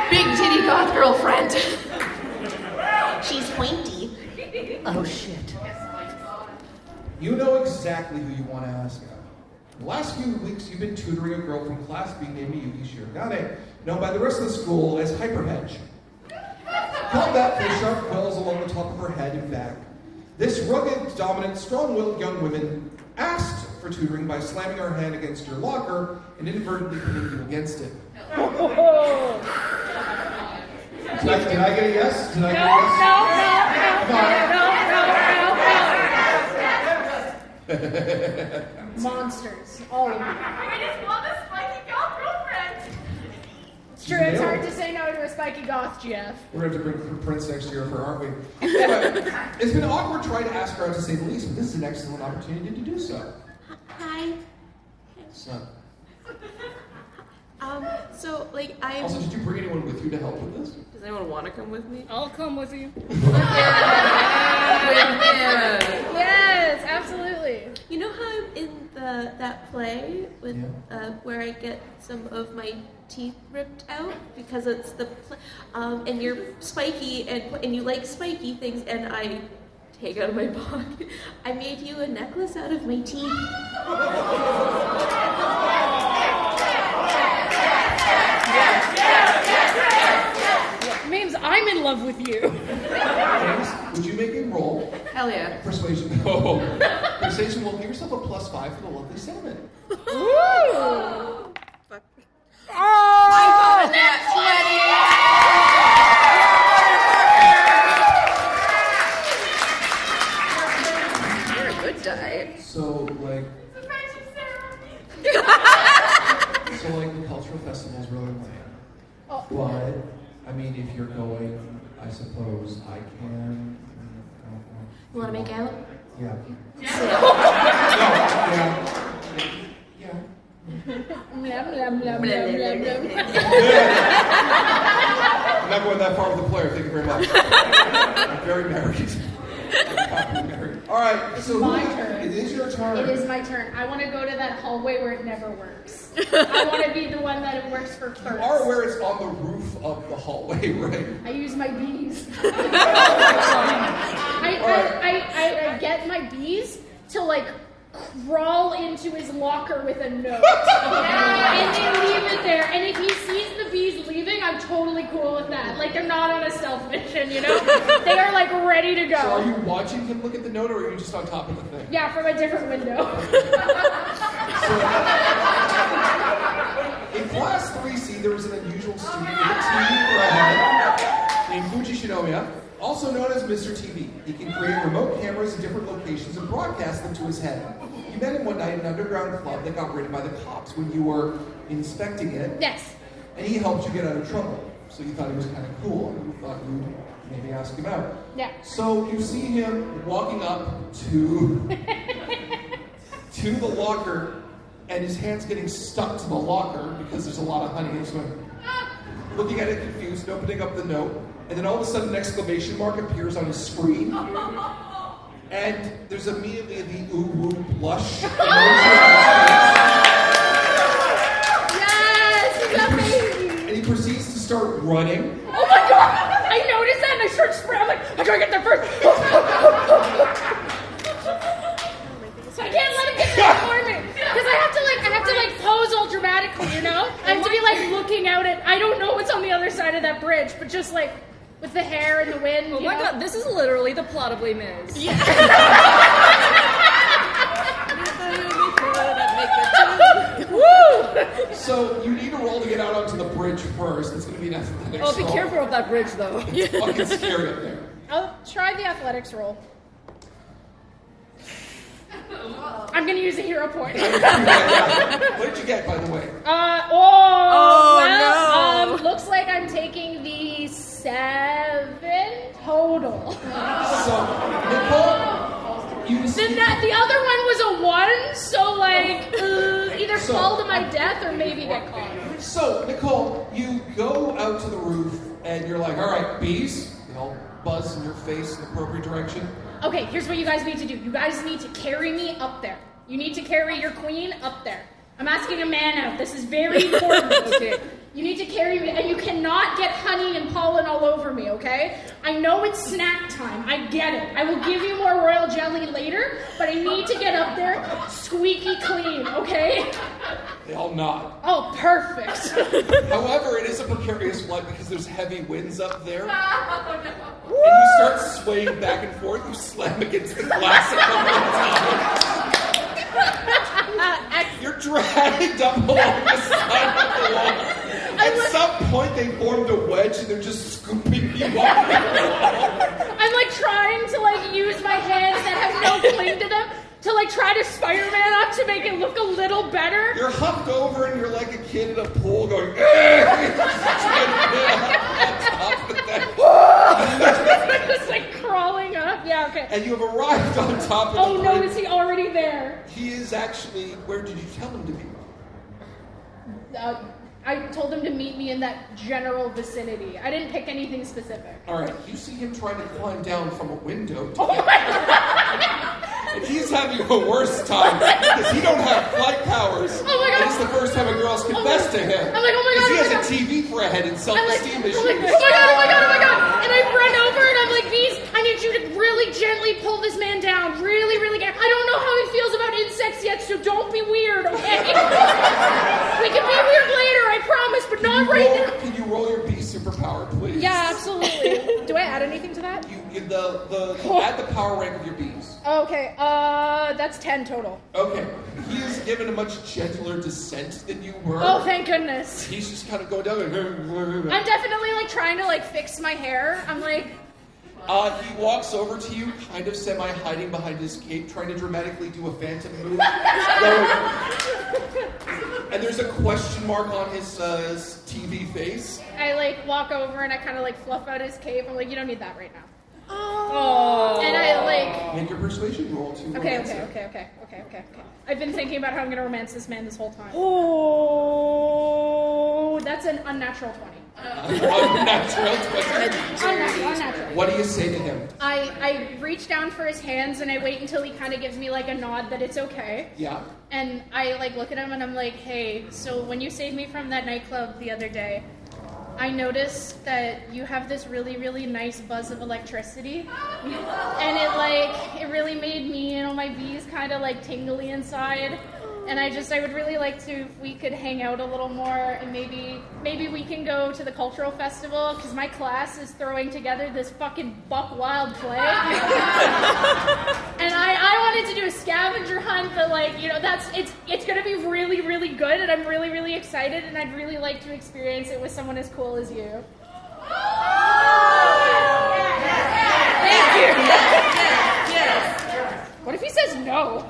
Big titty goth girlfriend. She's pointy. Oh shit. You know exactly who you want to ask about. The last few weeks, you've been tutoring a girl from Class B named Yuki Shirogane, known by the rest of the school as Hyperhedge. Called that for the sharp quills along the top of her head and back. This rugged, dominant, strong-willed young woman asked for tutoring by slamming her hand against your locker and inadvertently pinning you against it. Did I get a yes? Did I get a yes? No. Monsters. All of them. I just want a spiky goth girlfriend. It's true, it's hard to say no to a spiky goth, Jeff. We're going to have to bring Prince next year for, aren't we? Anyway, it's been awkward trying to ask her out to say the least, but this is an excellent opportunity to do so. Hi. So, So, like, I'm... also, did you bring anyone with you to help with this? Does anyone want to come with me? I'll come with you. Yes, absolutely. You know how I'm in that play with where I get some of my teeth ripped out because it's the and you're spiky and you like spiky things and I take out of my pocket. I made you a necklace out of my teeth. Mames, I'm in love with you. James, would you make a roll? Hell yeah. Persuasion. Oh. Persuasion will give yourself a +5 for the lovely sentiment. Ooh. Fuck. I got a nat 20. You're a good die. So, like, the cultural festival is really lame. Oh. But, I mean, if you're going, I suppose I can. You want to make out? Yeah. Sit. No, yeah. Blah, blah, blah, blah, blah, blah. I'm not going that far with the player, thank you very much. I'm very married. All right, so My turn. It is your turn. It is my turn. I want to go to that hallway where it never works. I want to be the one that it works for first. You are aware it's on the roof of the hallway, right? I use my bees. I get my bees to like crawl into his locker with a note and then leave it there. And if he sees the bees leaving, I'm totally cool with that. Like they're not on a stealth mission, you know? They are like ready to go. So are you watching him look at the note, or are you just on top of the thing? Yeah, from a different window. In Class 3C, there was an unusual student with a TV for a head named Fuji Shinomiya, also known as Mr. TV. He can create remote cameras in different locations and broadcast them to his head. You met him one night in an underground club that got raided by the cops when you were inspecting it. Yes. And he helped you get out of trouble. So you thought he was kind of cool, and you thought you'd maybe ask him out. Yeah. So you see him walking up to the locker, and his hand's getting stuck to the locker because there's a lot of honey. And he's going, looking at it confused, opening up the note, and then all of a sudden an exclamation mark appears on his screen. And there's immediately the ooh-woo blush emoji on Yes, it's amazing. his face. And he proceeds to start running. Oh my god! I noticed that and I start spraying. I'm like, I gotta get there first. So I can't let him get there before me. Because I have to pose all dramatic you know? I have to be like looking out at, I don't know what's on the other side of that bridge, but just like with the hair and the wind. Oh my god, this is literally the plot of Les Mis. Yeah. Woo! So you need a roll to get out onto the bridge first. It's going to be an athletics Oh, be roll. careful of that bridge, though. It's fucking scary up there. I'll try the athletics roll. I'm gonna use a hero point. What did you get, by the way? Looks like I'm taking the 7 total. So, Nicole, you see... The other one was a 1, so like either fall to my death or maybe get caught. So, Nicole, you go out to the roof and you're like, all right, bees, they all buzz in your face in the appropriate direction. Okay, here's what you guys need to do. You guys need to carry me up there. You need to carry your queen up there. I'm asking a man out. This is very important. Okay. You need to carry me, and you cannot get honey and pollen all over me, okay? I know it's snack time. I get it. I will give you more royal jelly later, but I need to get up there squeaky clean, okay? They all nod. Oh, perfect. However, it is a precarious flight because there's heavy winds up there. And you start swaying back and forth. You slam against the glass a couple of times. You're dragged up along the side of the wall. At some point, they formed a wedge and they're just scooping you up. I'm like trying to like use my hands that have no cling to them to like try to Spider-Man up to make it look a little better. You're humped over and you're like a kid in a pool going, Just like crawling up. Yeah, okay. and you have arrived on top of Oh the no, bridge. is he already there? He is actually, where did you tell him to be? I told him to meet me in that general vicinity. I didn't pick anything specific. All right, you see him trying to climb down from a window. Oh my god! And he's having a worse time because he don't have flight powers. Oh my god! And it's the first time a girl's confessed to him. I'm like, oh my god! Because he oh my has a TV for a head and self-esteem issues. oh my god! Oh my god! Oh my god! And I run over and I'm like, Bees, I need you to really gently pull this man down. Really, really get. I don't know how he feels about insects yet, so don't be weird, okay? We can be weird later, I promise, but not right now. Can you roll your bee superpower, please? Yeah, absolutely. Do I add anything to that? You add the power rank of your bees. Okay, that's 10 total. Okay. He is given a much gentler descent than you were. Oh, thank goodness. He's just kind of going down. I'm definitely like trying to like fix my hair. I'm like, He walks over to you, kind of semi-hiding behind his cape, trying to dramatically do a phantom move. And there's a question mark on his TV face. I like walk over and I kind of like fluff out his cape. I'm like, you don't need that right now. Oh. And I like. Make your persuasion roll to Okay. I've been thinking about how I'm gonna romance this man this whole time. Oh, that's an unnatural 20. Unnatural. Unnatural. What do you say to him? I reach down for his hands and I wait until he kind of gives me like a nod that it's okay. Yeah. And I like look at him and I'm like, hey, so when you saved me from that nightclub the other day, I noticed that you have this really, really nice buzz of electricity. And it really made me, my bees kind of like tingly inside. And I would really like to, if we could hang out a little more and maybe we can go to the cultural festival because my class is throwing together this fucking buck wild play. And I wanted to do a scavenger hunt, but it's going to be really, really good and I'm really, really excited and I'd really like to experience it with someone as cool as you. Thank you. Yes. What if he says no?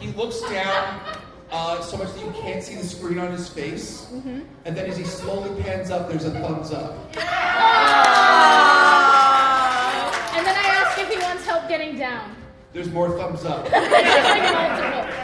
He looks down so much that you can't see the screen on his face. Mm-hmm. And then as he slowly pans up, there's a thumbs up. And then I ask if he wants help getting down. There's more thumbs up.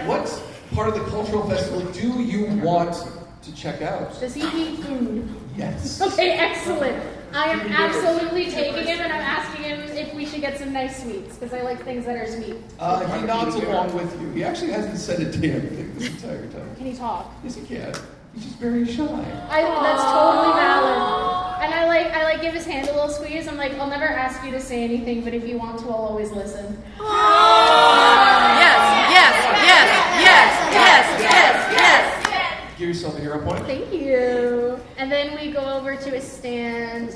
What part of the cultural festival do you want to check out? Does he eat food? Yes. Okay, excellent. I am absolutely taking him and I'm asking him if we should get some nice sweets because I like things that are sweet. He nods along with you. He actually hasn't said a damn thing this entire time. Can he talk? Yes, he can. He's just very shy. That's totally valid. And I give his hand a little squeeze. I'm like, I'll never ask you to say anything, but if you want to, I'll always listen. Yes. Give yourself a hero point. Thank you. And then we go over to a stand.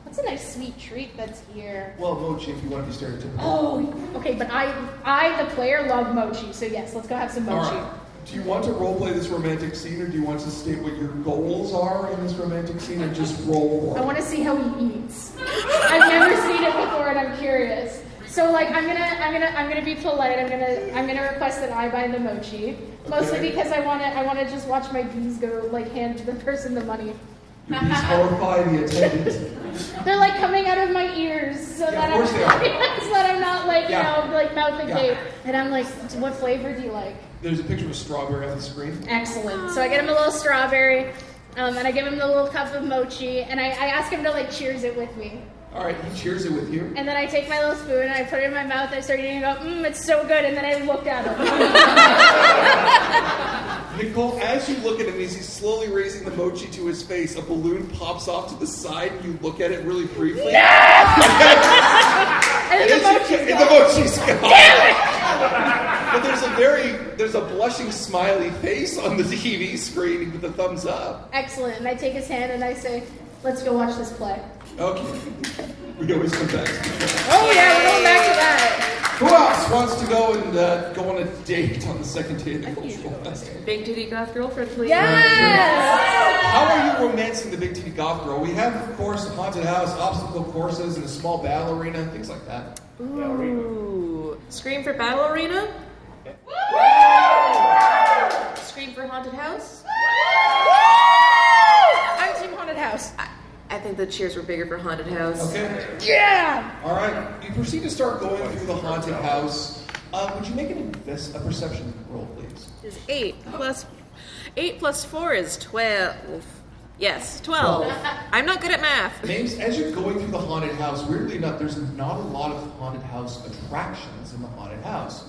What's a nice sweet treat that's here? Well, mochi, if you want to be stereotypical. Oh, okay, but I, the player, love mochi. So yes, let's go have some mochi. All right. Do you want to roleplay this romantic scene, or do you want to state what your goals are in this romantic scene, and just roll? I want to see how he eats. I've never seen it before, and I'm curious. So like, I'm gonna be polite. I'm gonna request that I buy the mochi, mostly because I wanna just watch my bees go like hand the person the money. Your bees horrify the attendant. They're like coming out of my ears, so that I'm not like like mouth agape. And I'm like, what flavor do you like? There's a picture of a strawberry on the screen. Excellent. So I get him a little strawberry, and I give him the little cup of mochi, and I ask him to like cheers it with me. All right, he cheers it with you. And then I take my little spoon and I put it in my mouth. I start eating and go, it's so good. And then I look at him. Nicole, as you look at him, as he's slowly raising the mochi to his face, a balloon pops off to the side, and you look at it really briefly. And the mochi's gone. Damn it! But there's a blushing smiley face on the TV screen with the thumbs up. Excellent. And I take his hand and I say, let's go watch this play. Okay. We always come back to that. Oh yeah, we're going back to that. Who else wants to go and go on a date on the second day of the cultural festival? Big titty goth girlfriend, please. Yes! How are you romancing the big titty goth girl? We have, of course, a haunted house, obstacle courses, and a small battle arena, things like that. Ooh. Scream for battle arena? Scream for haunted house? I'm team haunted house. I think the cheers were bigger for haunted house. Okay. Yeah! All right. You proceed to start going through the haunted house. Would you make a perception roll, please? Is 8 plus 4 is 12. Yes, 12. I'm not good at math. Names, as you're going through the haunted house, weirdly enough, there's not a lot of haunted house attractions in the haunted house.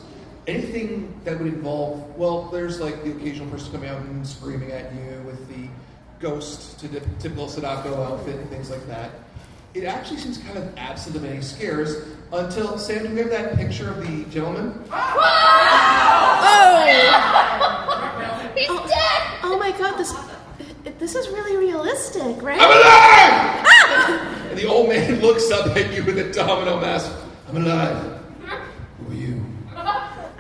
Anything that would involve, well, there's like the occasional person coming out and screaming at you with the ghost to the typical Sadako outfit and things like that. It actually seems kind of absent of any scares until, Sam, do we have that picture of the gentleman? Oh! He's dead! Oh my god, this is really realistic, right? I'm alive! Ah! And the old man looks up at you with a domino mask. I'm alive. Who are you?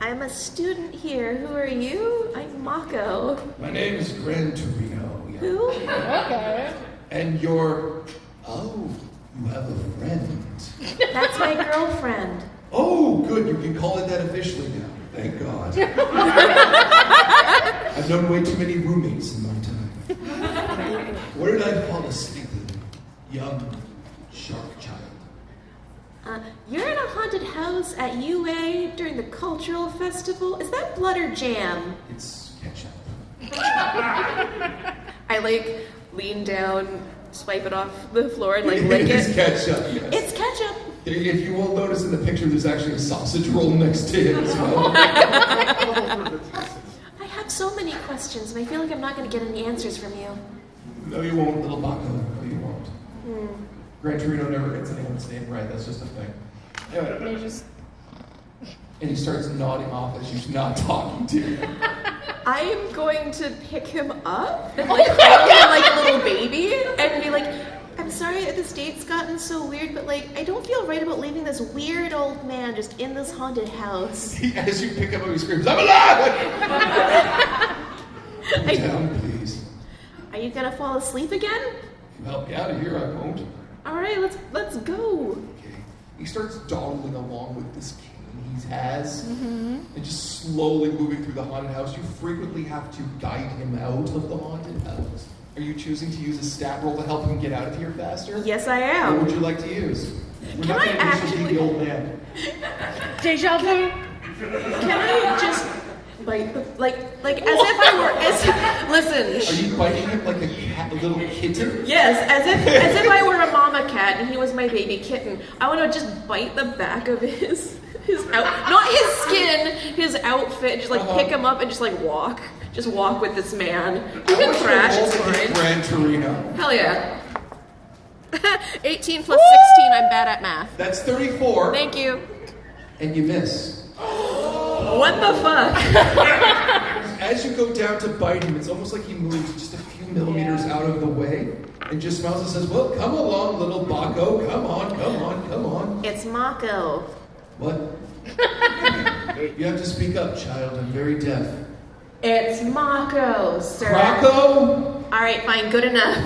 I'm a student here. Who are you? I'm Mako. My name is Gran Torino. Who? Okay. And you have a friend. That's my girlfriend. Oh, good. You can call it that officially now. Thank God. I've known way too many roommates in my time. Where did I fall asleep, young shark child? You're in a haunted house at UA during the cultural festival. Is that blood or jam? It's ketchup. I lean down, swipe it off the floor, and lick it. It's ketchup, yes. It's ketchup. If you will notice in the picture, there's actually a sausage roll next to it as well. I have so many questions, and I feel like I'm not going to get any answers from you. No, you won't, little Baco. No, you won't. Gran Torino never gets anyone's name right. That's just a thing. Anyway. And he starts nodding off as he's not talking to you. I am going to pick him up and hold him like a little baby and be like, I'm sorry that this date's gotten so weird, but I don't feel right about leaving this weird old man just in this haunted house. As you pick up him, he screams, I'm alive! Calm down, please. Are you gonna fall asleep again? If you help me out of here, I won't. All right, let's go. Okay. He starts dawdling along with this cane he has, and just slowly moving through the haunted house. You frequently have to guide him out of the haunted house. Are you choosing to use a stat roll to help him get out of here faster? Yes, I What am. would you like to use? We're Can not I going to actually- be the old man. Deja vu. Can I just bite the like as if I were listen? Are you biting him like a little kitten? Yes, as if I were a mama cat and he was my baby kitten. I want to just bite the back of his not his skin, his outfit. Just pick him up and just walk with this man. You can thrash. It's fine. Gran Torino. Hell yeah. 18 plus 16. I'm bad at math. That's 34. Thank you. And you miss. What the fuck? as you go down to bite him, it's almost like he moves just a few millimeters out of the way and just smiles and says, well, come along, little Baco. Come on, come on, come on. It's Mako. What? You have to speak up, child. I'm very deaf. It's Mako, sir. Croco? All right, fine, good enough.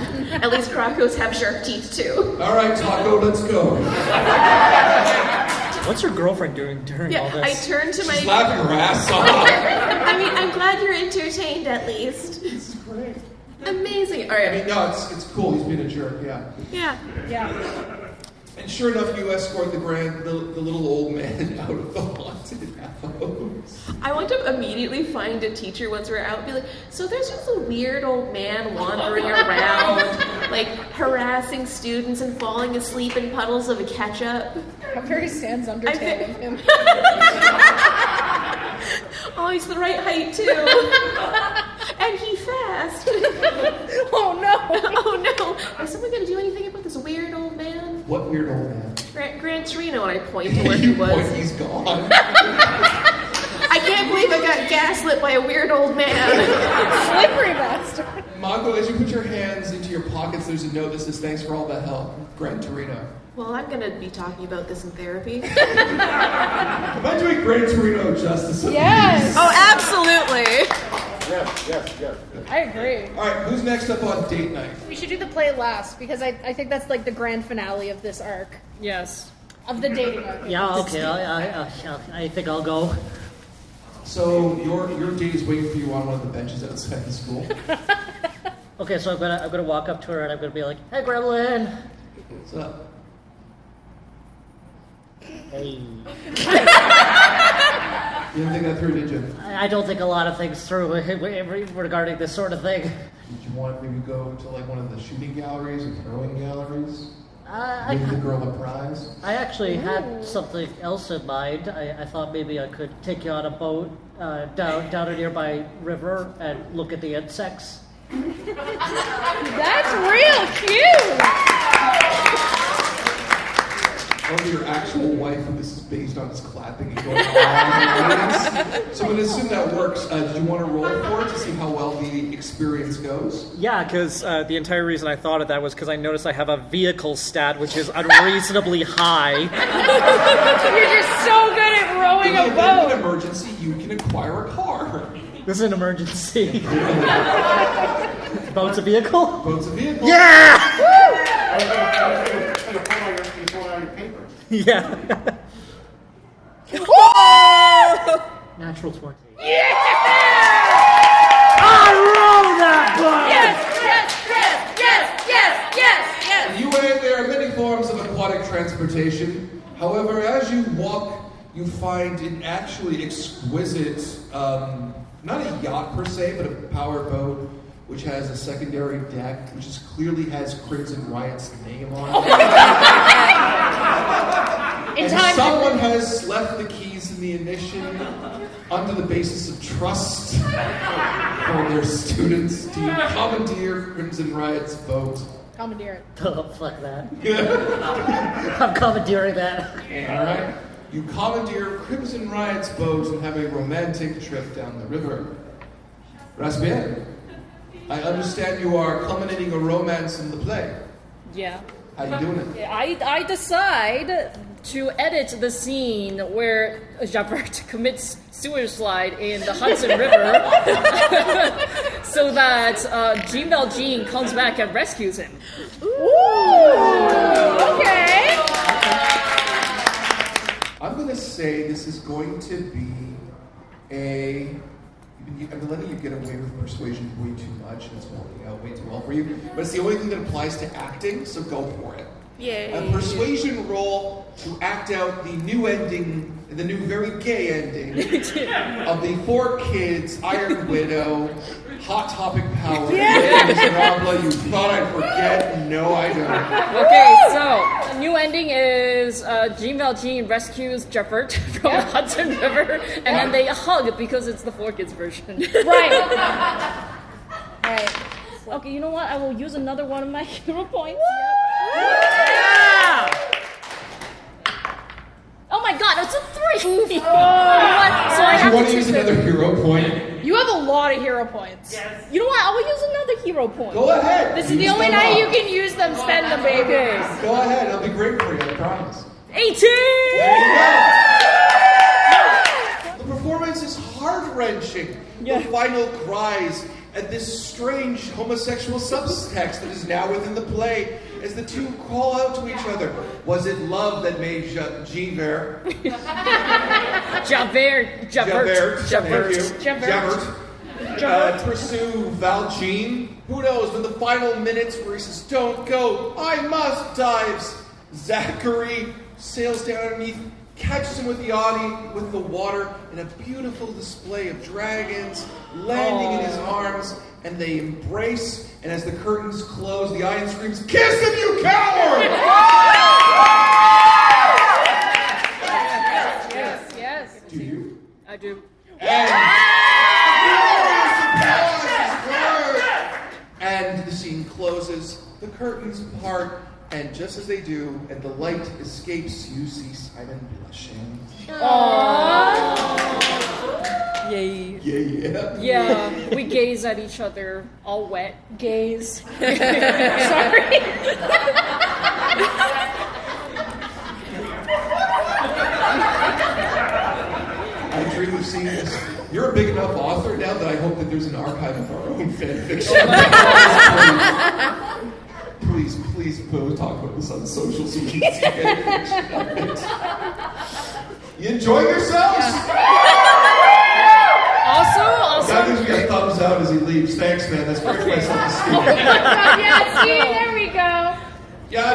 At least Crocos have sharp teeth, too. All right, Taco, let's go. What's your girlfriend doing during all Yeah, this? I turned to my... She's laughing her ass off. I mean, I'm glad you're entertained, at least. This is great. Amazing. All I right. mean, no, it's cool. He's being a jerk, yeah. Yeah. Yeah. And sure enough, you escort the little old man out of the haunted house. I want to immediately find a teacher once we're out and be like, so there's just a weird old man wandering around, like harassing students and falling asleep in puddles of ketchup. A very Sans Undertale of him. Oh, he's the right height, too. And he's fast. Oh no! Oh no. Is someone going to do anything about this weird old man? What weird old man? Gran Torino, and I point to where he You was. point, he's gone. I can't believe I got gaslit by a weird old man. Slippery bastard. Mago, as you put your hands into your pockets, there's a note that says, thanks for all the help, Gran Torino. Well, I'm going to be talking about this in therapy. Am I doing Gran Torino justice? Yes. Oh, absolutely. Yes. I agree. All right, who's next up on date night? We should do the play last because I think that's like the grand finale of this arc, Yes. of the dating arc. Yeah, okay. I think I'll go. So your date is waiting for you on one of the benches outside the school. Okay, so I'm gonna walk up to her and I'm gonna be like, "Hey, Gremlin." What's up? Hey. You didn't think that through, did you? I don't think a lot of things through regarding this sort of thing. Did you want maybe go to like one of the shooting galleries or throwing galleries? Give the girl a prize? I actually had something else in mind. I thought maybe I could take you on a boat down a nearby river and look at the insects. That's real cute. Or your actual wife, and this is based on his clapping and going on. So I'm going to assume that works. Did you want to roll for it to see how well the experience goes? Yeah, because the entire reason I thought of that was because I noticed I have a vehicle stat which is unreasonably high. You're just so good at rowing In a the event of boat. an emergency, you can acquire a car. This is an emergency. Boat's a vehicle? Boat's a vehicle. Yeah! You pull out your paper. Yeah. Natural 20. In UA, there are many forms of aquatic transportation. However, as you walk, you find an actually exquisite, not a yacht per se, but a power boat, which has a secondary deck, which clearly has Crimson Riot's name on it. And someone has left the keys in the ignition under the basis of trust for their students to commandeer Crimson Riot's boat. Commandeer it. Oh, fuck that. I'm commandeering that. All right. You commandeer Crimson Riot's boat and have a romantic trip down the river. Rasbian, I understand you are culminating a romance in the play. Yeah. How you doing it? I decide to edit the scene where Javert commits suicide in the Hudson River so that Jean Valjean comes back and rescues him. Okay. I'm going to say this is going to be I've been letting you get away with persuasion way too much, and it's working out way too well for you. But it's the only thing that applies to acting, so go for it. Yay. A persuasion roll to act out the new ending, the new very gay ending of the 4 Kids, Iron Widow, Hot Topic Power, Drama. You thought I'd forget? No, I don't. Okay, so the new ending is Jean Valjean rescues Javert from the Hudson River, and then they hug because it's the 4 Kids version. Right. Right. Okay, you know what? I will use another one of my hero points. Yeah! Oh my god, it's a 3! What? So I Do have you want to to use choose another hero point? You You have a lot of hero points. Yes. You know what? I will use another hero point. Go ahead. This is the only night you can use them, spend them, baby. Go ahead. It'll be great for you, I promise. 18! There you go. The performance is heart-wrenching. The final cries at this strange homosexual subtext that is now within the play as the two call out to each other. Was it love that made Javert? Pursue Valjean? Who knows? But the final minutes where he says, "Don't go, I must," dives. Zachary sails down underneath, catches him with the water, in a beautiful display of dragons landing in his arms, and they embrace, and as the curtains close, the Iron screams, "Kiss him, you coward!" Yes. Do you? I do. And the scene closes, the curtains part, and just as they do, and the light escapes, you see Simon blushing. Yay. Yeah. Yeah, we gaze at each other, all wet. Gaze. Sorry. I dream of seeing this. You're a big enough author now that I hope that there's an archive of our own fan fiction. Please, we'll talk about this on social so you can see fan fiction of it. You enjoying yourselves? Also, That gives me a thumbs out as he leaves. Thanks, man. That's great for my self-esteem. Yeah, see, there we go. Yeah, I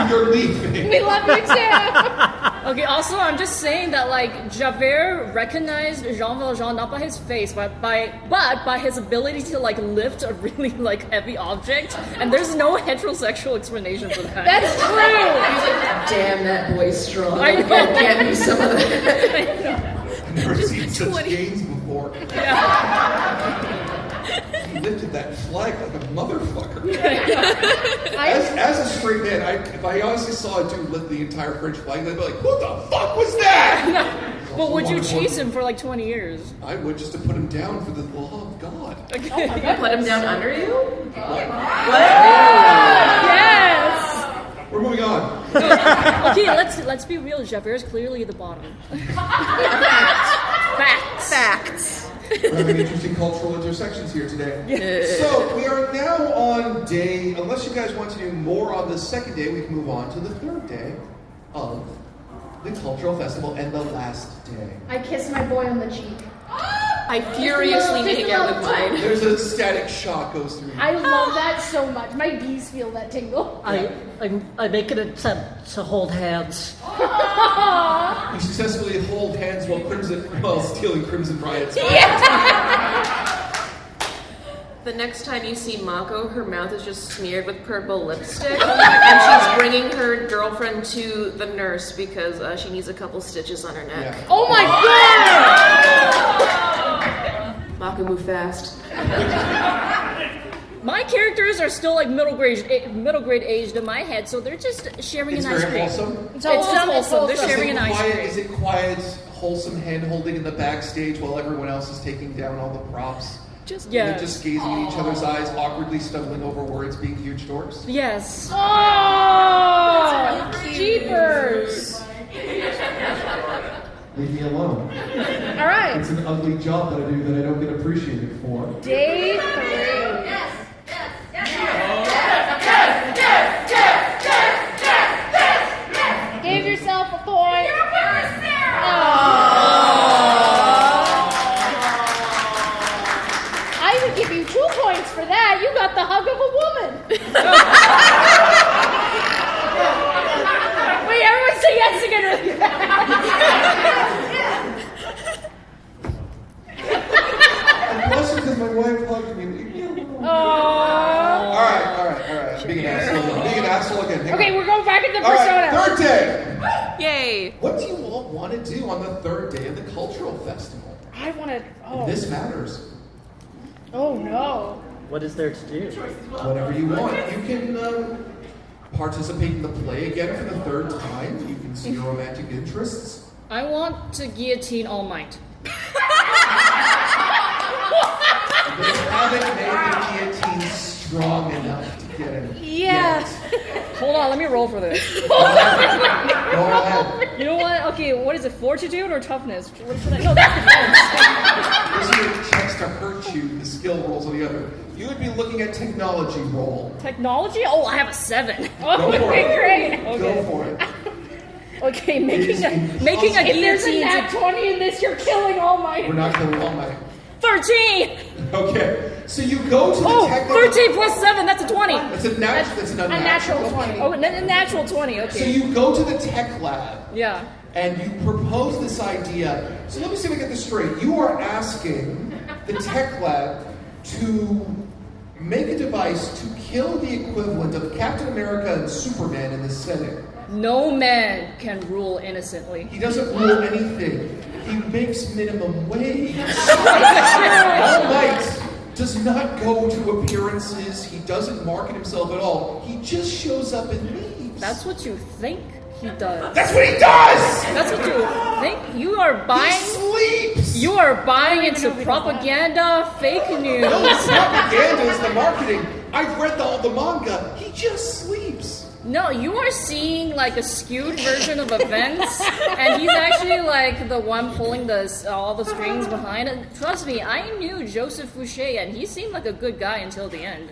don't believe you're leaving. We love you too. okay, also, I'm just saying that, like, Javert recognized Jean Valjean not by his face, but by his ability to, like, lift a really, like, heavy object, and there's no heterosexual explanation for that. That's true. Damn, that boy's strong. I know. Go get me some of that. I've never seen such gains before. He lifted that flag like a motherfucker. As a straight man, if I honestly saw a dude lift the entire French flag, I'd be like, "What the fuck was that?" But would you chase him for like 20 years? I would, just to put him down for the law of God. Put him down under you? Yes. We're moving on. Okay, let's be real. Javert is clearly the bottom. Facts. We're having interesting cultural intersections here today. So we are now on day, unless you guys want to do more on the second day, we can move on to the third day of the cultural festival and the last day. I kissed my boy on the cheek. I furiously make out with mine. There's a static shock goes through you. I love that so much. My bees feel that tingle. I make an attempt to hold hands. You successfully hold hands while stealing Crimson Riot's. The next time you see Mako, her mouth is just smeared with purple lipstick, and she's bringing her girlfriend to the nurse because she needs a couple stitches on her neck. Yeah. Oh my god! Mako, move fast. My characters are still like middle grade aged in my head, so they're just sharing It's an ice very cream. wholesome. It's wholesome. They're sharing an ice cream. Is it quiet, wholesome hand-holding in the backstage while everyone else is taking down all the props? Just They're just gazing in each other's eyes, awkwardly stumbling over words, being huge dorks? Yes. Oh! Jeepers! Leave me alone. Alright. It's an ugly job that I do that I don't get appreciated for. Day 3. Give yourself a point. I would give you 2 points for that. You got the hug of a woman. Wait, everyone say yes again really I'm blushing because my wife hugged me. Leave me alone. Alright. I'm being an asshole again. Hang Okay, on. we're going back into All persona. right, third day. Yay! What do you all want to do on the third day of the cultural festival? I want to. Oh. This matters. Oh no. What is there to do? Whatever you want. You can participate in the play again for the third time. You can see your romantic interests. I want to guillotine All Might. haven't made the guillotine strong enough to get him. Yeah. Hold on, let me roll for this. Go ahead. You know what? Okay, what is it? Fortitude or toughness? What should I? No, that's defense. Those are your checks to hurt you. The skill rolls on the other. You would be looking at technology roll. Technology? Oh, I have a 7. Go for it. Great. Go for it. Okay, is making a If there's a guillotine. nat 20 in this, you're killing all my. We're not killing all night. 13. Okay, so you go to the Oh, technical... 13 plus 7. That's a 20. That's an A natural 20. Oh, a natural 20. So Okay. you go to the tech lab. Yeah. And you propose this idea. So let me see if I get this straight. You are asking the tech lab to make a device to kill the equivalent of Captain America and Superman in this setting. No man can rule innocently. He doesn't rule anything. He makes minimum wage. All Might does not go to appearances. He doesn't market himself at all. He just shows up and leaves. That's what you think he does. That's what he does! That's what you think. You are He buying. sleeps! You are buying into propaganda, fake news. No, it's propaganda, it's the marketing. I've read all the manga. He just sleeps. No, you are seeing like a skewed version of events, and he's actually like the one pulling all the strings behind it. Trust me, I knew Joseph Fouché, and he seemed like a good guy until the end.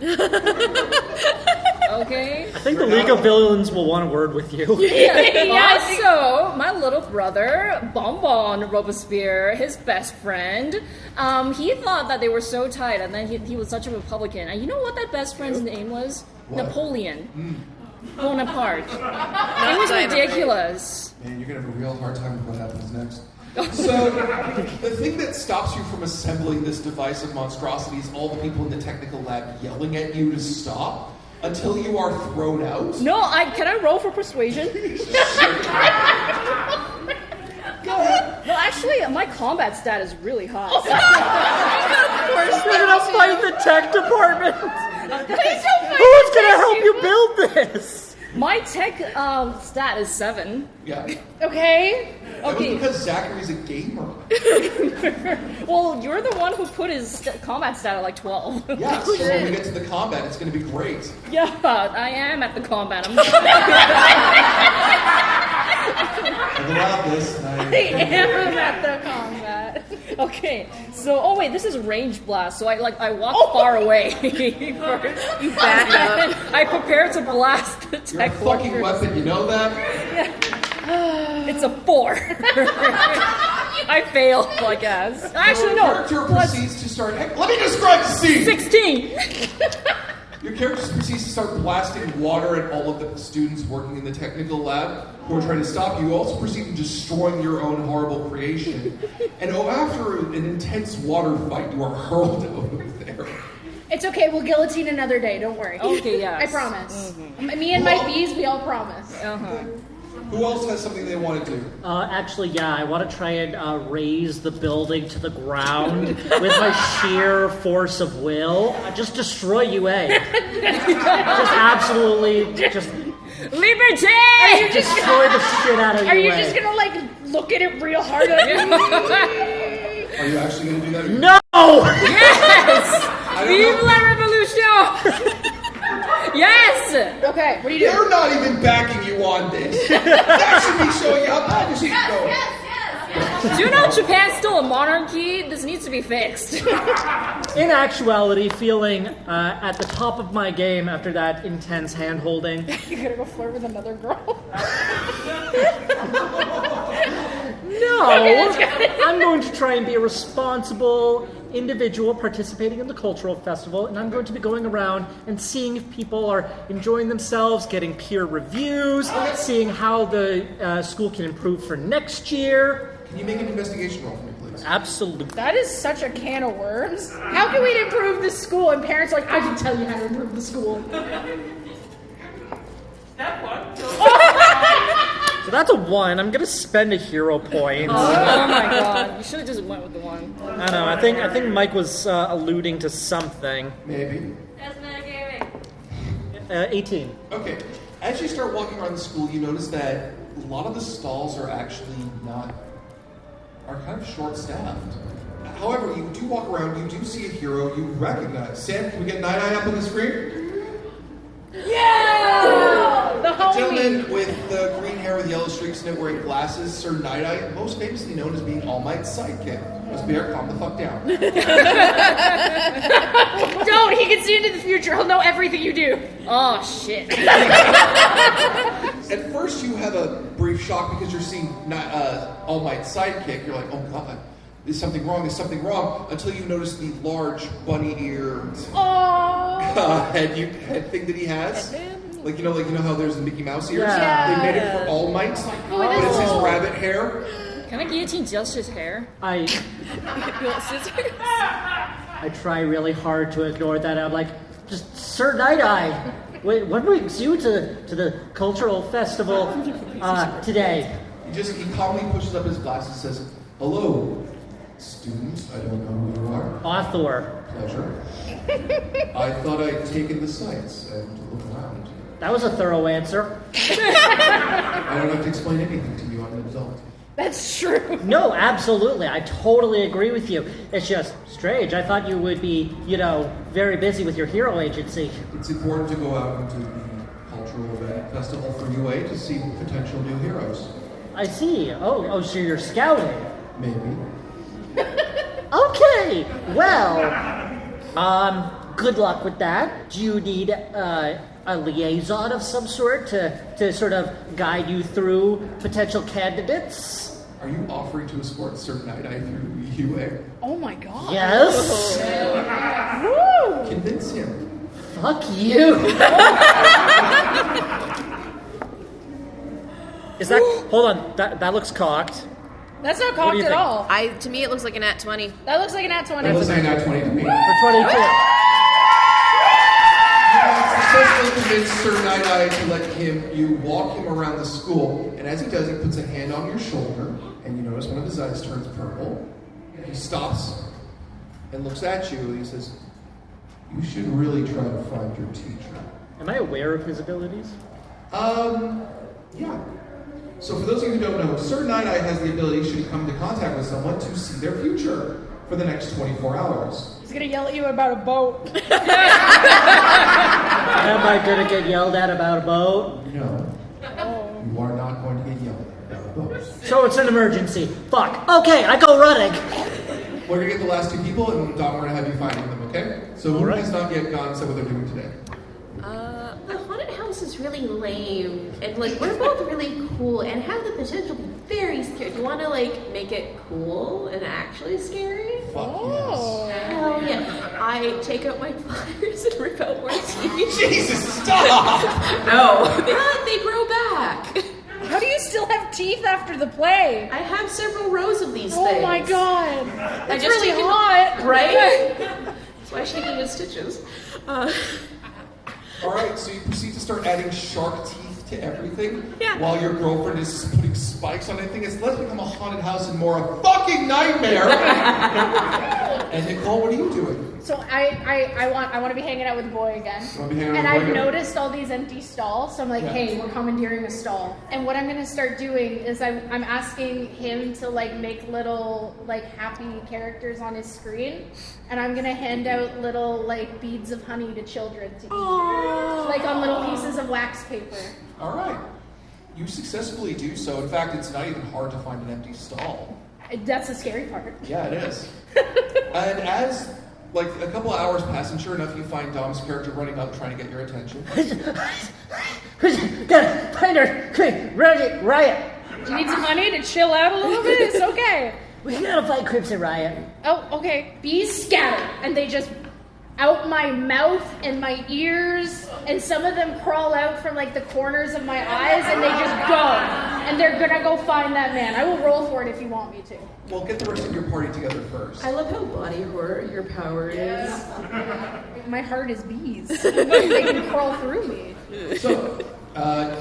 Okay? I think the League of Villains will want a word with you. Also, my little brother, Bonbon Robespierre, his best friend, he thought that they were so tight, and then he was such a Republican. And you know what that best friend's name was? What? Napoleon. Bonaparte. It was ridiculous. Man, you're gonna have a real hard time with what happens next. So, the thing that stops you from assembling this device of monstrosity is all the people in the technical lab yelling at you to stop until you are thrown out. No, can I roll for persuasion? Go ahead. No, actually, my combat stat is really high. We're gonna fight the tech department. Please don't fight Who's gonna help you build this? My tech stat is 7. Yeah. Okay. That was Okay. because Zachary's a gamer. Well, you're the one who put his combat stat at like 12. Yeah, so when we get to the combat, it's gonna be great. Yeah, I am at the combat. I'm I've allowed this, and I am at the combat. Okay, so wait, this is range blast. So I walk far away. You back up. I prepare to blast the You're a tech fucking workers. weapon, you know that? It's a 4. I fail, I guess. Actually, Your no. character Plus proceeds to start. Let me describe the scene! 16. Your character proceeds to start blasting water at all of the students working in the technical lab who are trying to stop you. You also proceed to destroying your own horrible creation. And after an intense water fight, you are hurled over there. It's okay. We'll guillotine another day. Don't worry. Okay, yes. I promise. Me and my bees, we all promise. Who else has something they want to do? Actually, yeah, I want to try and raise the building to the ground with my sheer force of will. Just destroy UA. Just absolutely, just Liberty! destroy the shit out of UA. Are you just gonna like look at it real hard? Are you actually going to do that? No! Yes! I don't Vive know. la revolution! Yes! Okay. What are you doing? They're not even backing you on this. That should be showing you how bad this is going. Do you know Japan's still a monarchy? This needs to be fixed. In actuality, feeling at the top of my game after that intense hand-holding. You gotta go flirt with another girl. No! I'm going to try and be a responsible individual participating in the cultural festival, and I'm going to be going around and seeing if people are enjoying themselves, getting peer reviews, seeing how the school can improve for next year. Can you make an investigation roll for me, please? Absolutely. That is such a can of worms. How can we improve the school? And parents are like, I can tell you how to improve the school. So that's a 1. I'm gonna spend a hero point. Oh my god. You should have just went with the 1. I know. I think Mike was alluding to something. Maybe. 18. Okay. As you start walking around the school, you notice that a lot of the stalls are actually are kind of short-staffed. However, you do walk around, you do see a hero you recognize. Sam, can we get Night-Eye up on the screen? Yeah! The homie. Gentleman with the green hair with yellow streaks in it, wearing glasses, Sir Night-Eye, most famously known as being All Might's sidekick. Must be calm the fuck down. Don't! He can see into the future. He'll know everything you do. Oh shit. At first, you have a brief shock because you're seeing All Might's sidekick. You're like, oh god, is something wrong? Is something wrong? Until you notice the large bunny-eared head thing that he has. Like you know how there's the Mickey Mouse ears. Yeah. They made it for All Might, but it's his rabbit hair. Can I guillotine just his hair? I You want scissors? I try really hard to ignore that. I'm like, just Sir Night-Eye. Wait, what brings you to the cultural festival today? He calmly pushes up his glasses and says, "Hello, students. I don't know who you are. Author. Pleasure. I thought I'd taken the sights and look around. That was a thorough answer. I don't have to explain anything to you. I'm an adult." That's true. No, absolutely. I totally agree with you. It's just strange. I thought you would be, very busy with your hero agency. It's important to go out into the cultural event festival for UA to see potential new heroes. I see. Oh, so you're scouting. Maybe. Okay. Well, good luck with that. Do you need a liaison of some sort to sort of guide you through potential candidates? Are you offering to escort Sir Night-Eye through UA? Oh my god. Yes. Woo! Convince him. Fuck you. Is that? Hold on. That looks cocked. That's not What do cocked you at think? all. To me, it looks like a nat 20. That looks like an at 20. That was like that 20 to me. For 22. Successfully convince Sir Night-Eye to let you walk him around the school, and as he does, he puts a hand on your shoulder, and you notice one of his eyes turns purple. He stops and looks at you, and he says, "You should really try to find your teacher." Am I aware of his abilities? Yeah. So for those of you who don't know, Sir Night-Eye has the ability, should he come into contact with someone, to see their future for the next 24 hours. He's gonna yell at you about a boat. Am I gonna get yelled at about a boat? No. You are not going to get yelled at about a boat. So it's an emergency. Fuck. Okay, I go running. We're going to get the last two people, and Dom, we're going to have you finding them, okay? So who has not yet gone and said what they're doing today? The haunted house is really lame, and we're both really cool and have the potential to be very scary. Do you want to make it cool and actually scary? Fuck yes. Hell yeah! I take out my pliers and rip out more teeth. Jesus, stop! No, they grow back. How do you still have teeth after the play? I have several rows of these Oh things. my god. I That's just really take hot. right? That's why I shake them with stitches. All right, so you proceed to start adding shark teeth to everything. Yeah. While your girlfriend is putting spikes on anything. It's less become a haunted house and more a fucking nightmare. And Nicole, what are you doing? So I want to be hanging out with the boy again. You wanna be hanging out And with the boy I've again? noticed all these empty stalls, so I'm like, Yeah. hey, we're commandeering a stall. And what I'm gonna start doing is I'm asking him to make little happy characters on his screen, and I'm gonna hand out little beads of honey to children to eat, on little pieces of wax paper. All right. You successfully do so. In fact, it's not even hard to find an empty stall. That's the scary part. Yeah, it is. And as a couple of hours pass, and sure enough, you find Dom's character running up trying to get your attention. Riot. Do you need some honey to chill out a little bit? It's okay. We gotta fight Crimson Riot. Oh, okay. Bees scatter, and they just out my mouth and my ears, and some of them crawl out from the corners of my eyes, and they just go. And they're gonna go find that man. I will roll for it if you want me to. Well, get the rest of your party together first. I love how body horror your power is. My heart is bees. They can crawl through me. So, all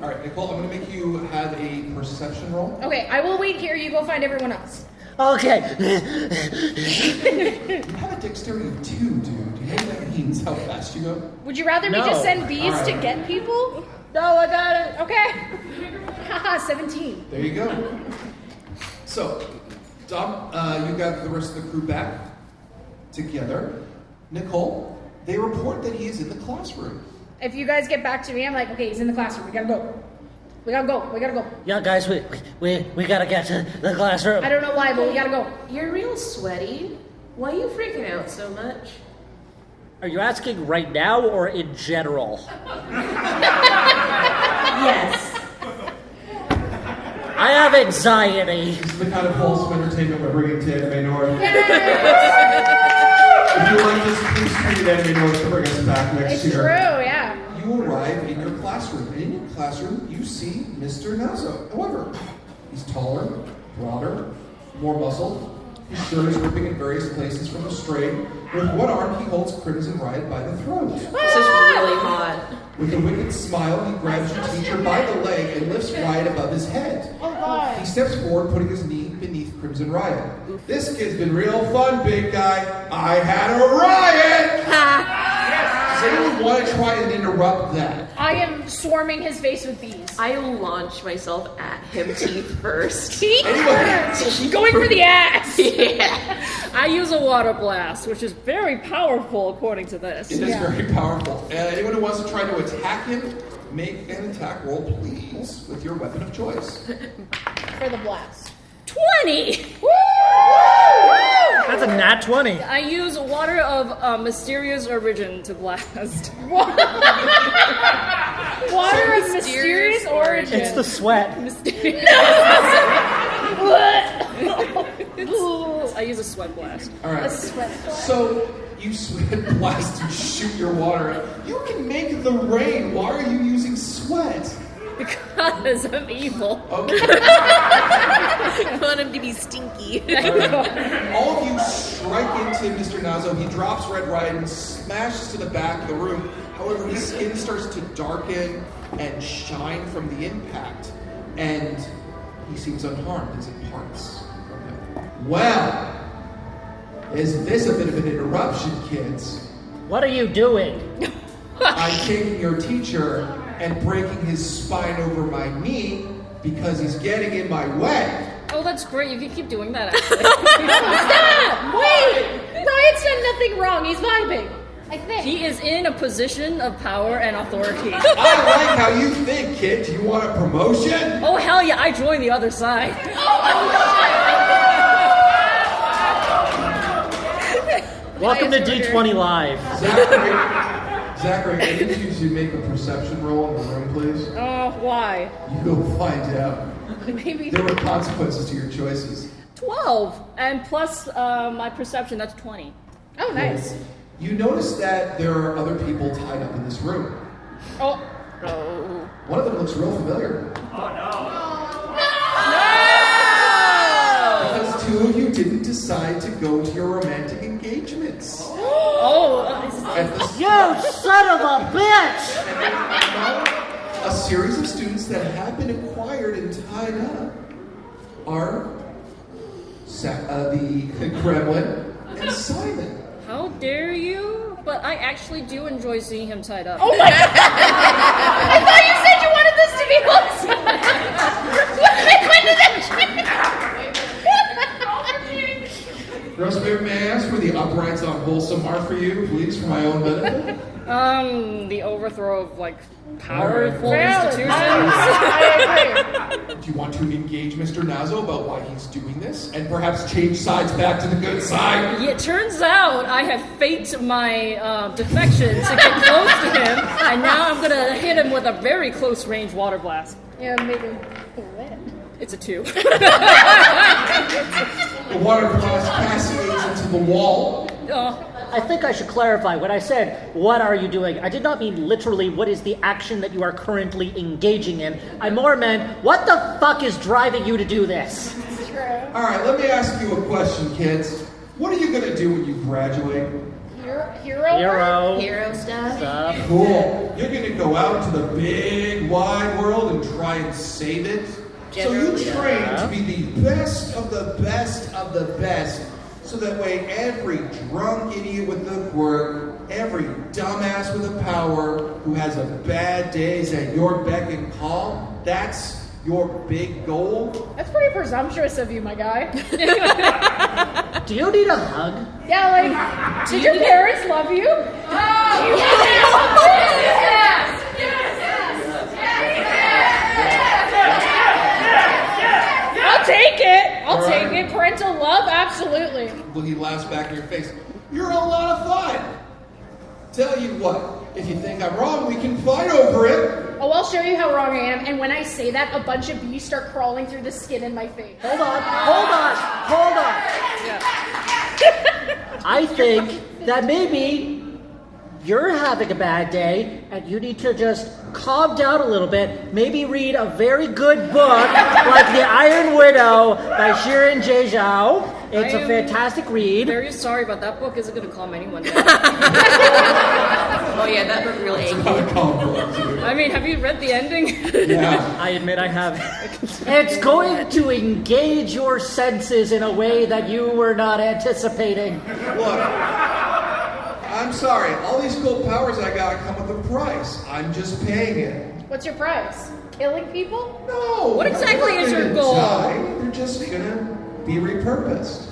right, Nicole, I'm going to make you have a perception roll. Okay, I will wait here. You go find everyone else. Okay. You have a dexterity of 2, dude. Do you know what that means? How fast you go? Would you rather me No. just send bees All right. to get people? No, I got it. Okay. Haha, 17. There you go. So, Dom, you got the rest of the crew back together. Nicole, they report that he's in the classroom. If you guys get back to me, I'm like, okay, he's in the classroom. We gotta go. We gotta go. Yeah, guys, we gotta get to the classroom. I don't know why, but we gotta go. You're real sweaty. Why are you freaking out so much? Are you asking right now or in general? Yes. I have anxiety. This is the kind of wholesome entertainment we're bringing to Anime North. If you like this, please tweet at Anime North to bring us back next It's year. true, yeah. You arrive in your classroom, and in your classroom, you see Mr. Nazo. However, he's taller, broader, more muscled. His shirt is ripping in various places from the string. With one arm, he holds Crimson Riot by the throat. This is really hot. With a wicked smile, he grabs your teacher by the leg and lifts Riot above his head. Oh, God. He steps forward, putting his knee beneath Crimson Riot. This kid's been real fun, big guy. I had a riot! Does anyone want to try and interrupt that? I am swarming his face with bees. I launch myself at him teeth first. Teeth first. Going for the ass. Yeah. I use a water blast, which is very powerful according to this. It is very powerful. Anyone who wants to try to attack him, make an attack roll, please, with your weapon of choice. For the blast. 20! Woo! That's a nat 20. I use water of mysterious origin to blast. Water of mysterious origin. It's the sweat. I use a sweat blast. All right. So you sweat blast and shoot your water. You can make the rain. Why are you using sweat? Because I'm evil. Okay. I want him to be stinky. All of you strike into Mr. Nazo. He drops Red Riot and smashes to the back of the room. However, his skin starts to darken and shine from the impact. And he seems unharmed as it parts. Okay. Well, is this a bit of an interruption, kids? What are you doing? I'm taking your teacher and breaking his spine over my knee because he's getting in my way. Oh, that's great. You can keep doing that, actually. Stop! Wait! Riot's done nothing wrong. He's vibing. I think. He is in a position of power and authority. I like how you think, kid. Do you want a promotion? Oh, hell yeah. I joined the other side. Welcome to D20 Live. Zachary, I need you to make a perception roll in the room, please. Oh, why? You'll find out. Maybe There were consequences to your choices. 12. And plus my perception, that's 20. Oh, nice. You notice that there are other people tied up in this room. Oh. One of them looks real familiar. Because two of you didn't decide to go to your romantic engagements. At the You son of a bitch! A series of students that have been acquired and tied up are the Gremlin and Simon. How dare you? But I actually do enjoy seeing him tied up. Oh my God! I thought you said you wanted this to be wholesome. When did that change? Rosemary, may I ask where the uprights on wholesome are for you, please, for my own benefit? The overthrow of, like, powerful Valid. institutions. I agree. Do you want to engage Mr. Nazo about why he's doing this? And perhaps change sides back to the good side? Yeah, it turns out I have faked my defection to get close to him, and now I'm gonna hit him with a very close range water blast. Yeah, maybe. What? It's a 2. The water blast cascades into the wall. I think I should clarify. When I said, what are you doing? I did not mean literally what is the action that you are currently engaging in. I more meant, what the fuck is driving you to do this? All right, let me ask you a question, kids. What are you going to do when you graduate? Hero stuff. Cool. You're going to go out to the big, wide world and try and save it? So you train to be the best of the best of the best, so that way every drunk idiot with the quirk, every dumbass with a power who has a bad day is at your beck and call. That's your big goal? That's pretty presumptuous of you, my guy. Do you need a hug? Yeah, like, did your parents love you? I'll take it. I'll take it. Parental love, absolutely. Well, he laughs back in your face. You're a lot of fun. Tell you what, if you think I'm wrong, we can fight over it. Oh, I'll show you how wrong I am. And when I say that, a bunch of bees start crawling through the skin in my face. Hold on. I think that maybe you're having a bad day and you need to just calm down a little bit. Maybe read a very good book like The Iron Widow by Shirin J. Zhao. It's a fantastic read. Very sorry, but that book isn't going to calm anyone down. Oh yeah, that book really ain't. I mean, have you read the ending? Yeah. I admit I have. It's going to engage your senses in a way that you were not anticipating. Look, I'm sorry. All these cool powers I got come with a price. I'm just paying it. What's your price? Killing people? No. What exactly is your goal? They're just gonna be repurposed.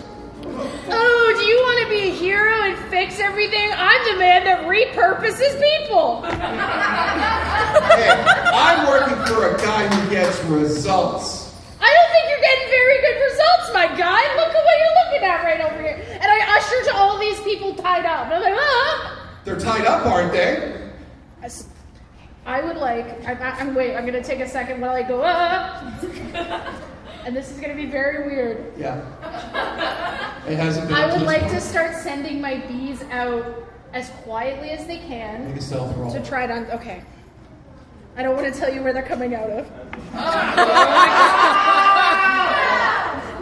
Oh, do you want to be a hero and fix everything? I'm the man that repurposes people. Hey, I'm working for a guy who gets results. I don't think you're getting very good results, my guy. Look at what you're looking at right over here. And I usher to all these people tied up. And I'm like, They're tied up, aren't they? I would like, I'm going to take a second while I go, and this is going to be very weird. Yeah. It hasn't been. I would like to start sending my bees out as quietly as they can. Make a stealth roll. To try to, okay. I don't want to tell you where they're coming out of.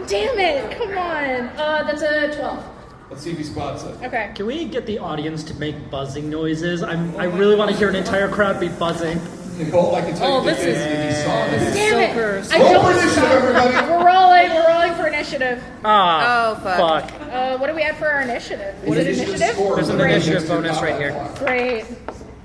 Damn it, come on. That's a 12. Let's see if he spots it. Okay. Can we get the audience to make buzzing noises? I really want to hear an entire crowd be buzzing. Nicole, I can tell you this is Damn it. cursed. I Roll don't for initiative, everybody. We're rolling for initiative. Fuck. What do we have for our initiative? Is it Initiative initiative? score There's an right initiative next to your bonus right combat here. clock. Great.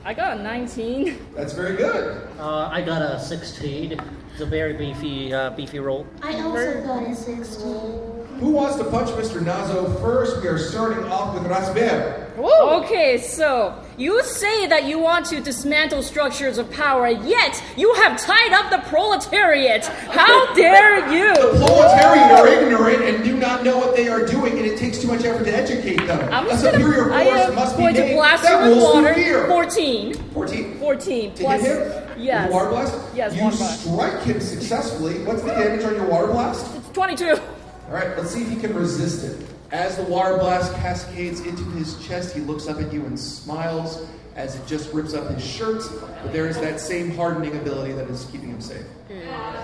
I got a 19. That's very good. I got a 16. It's a very beefy roll. I also got a 16. Who wants to punch Mr. Nazo first? We are starting off with Rasbir. Okay, so you say that you want to dismantle structures of power, yet you have tied up the proletariat. How dare you? The proletariat are ignorant and do not know what they are doing, and it takes too much effort to educate them. A superior force must be going to made blast that you with rules water. through fear. 14. 14? 14. To Plus, hit him? yes. With water blast? Yes, you water blast. strike him successfully. What's the damage on your water blast? It's 22. All right, let's see if he can resist it. As the water blast cascades into his chest, he looks up at you and smiles as it just rips up his shirt. But there is that same hardening ability that is keeping him safe.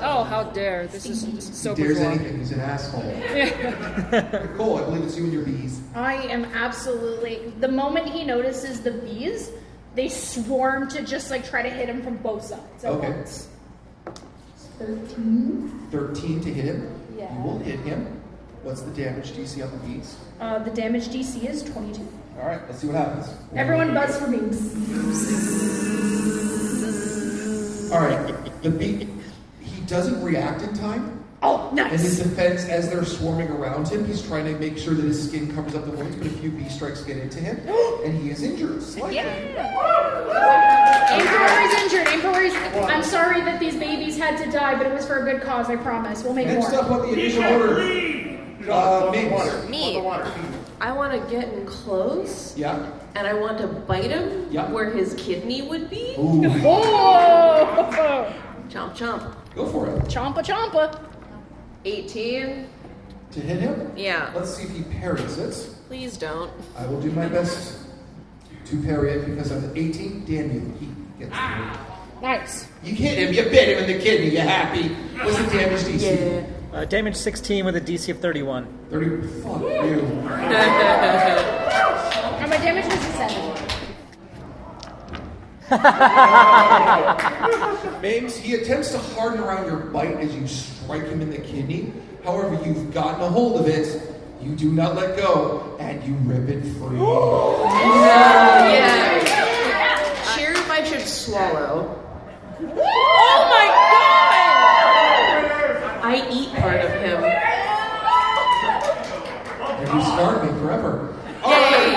Oh, how dare. This is so He dares bizarre. anything. He's an asshole. Nicole, I believe it's you and your bees. I am absolutely. The moment he notices the bees, they swarm to just like try to hit him from both sides at Okay. once. 13 to hit him. Yeah. You will hit him. What's the damage DC on the bees? The damage DC is 22. All right, let's see what happens. Everyone buzz for me. All right, the bee, he doesn't react in time. Oh, In his nice. defense, as they're swarming around him, he's trying to make sure that his skin covers up the wounds, but a few bee strikes get into him, and he is injured slightly. Aim for where he's injured. Aim for where he's. I'm sorry that these babies had to die, but it was for a good cause. I promise. We'll make Next more. up on the initial order, Migs. Me. I want to get in close, Yeah. and I want to bite him Yeah. where his kidney would be. Ooh, Oh! Chomp chomp. go for it. Chompa chompa. 18. To hit him? Yeah. Let's see if he parries it. Please don't. I will do my best to parry it because of 18. Damn you, he gets it. Nice. You hit him, you bit him in the kidney, you happy. What's the damage DC? Damage 16 with a DC of 31. 30. Fuck you. And my damage was a 7. Mames, he attempts to harden around your bite as you strike him in the kidney. However, you've gotten a hold of it, you do not let go, and you rip it free. Yeah. Cheers if I should swallow. Oh my god! I eat part of him. And you scarred me forever. Yay!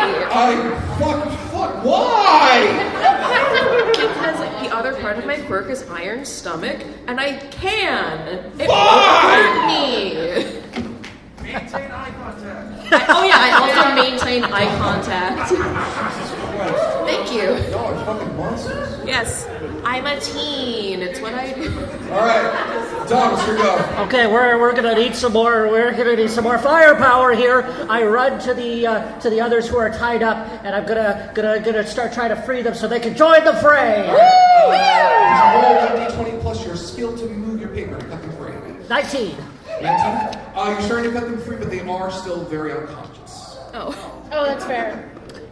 Fuck, why? Because the other part of my quirk is iron stomach, and I can. It Why? won't hurt me. Maintain eye contact. I also maintain eye contact. Thank you. Y'all are fucking monsters. Yes, I'm a teen. It's what I do. Alright, Dom, it's your go. Okay, we're gonna need some more. We're gonna need some more firepower here. I run to the others who are tied up, and I'm gonna start trying to free them so they can join the fray. Roll 1d20 plus your skill to move your paper to cut them free. 19. 19? You're starting to cut them free, but they are still very unconscious. Oh. Oh, that's fair.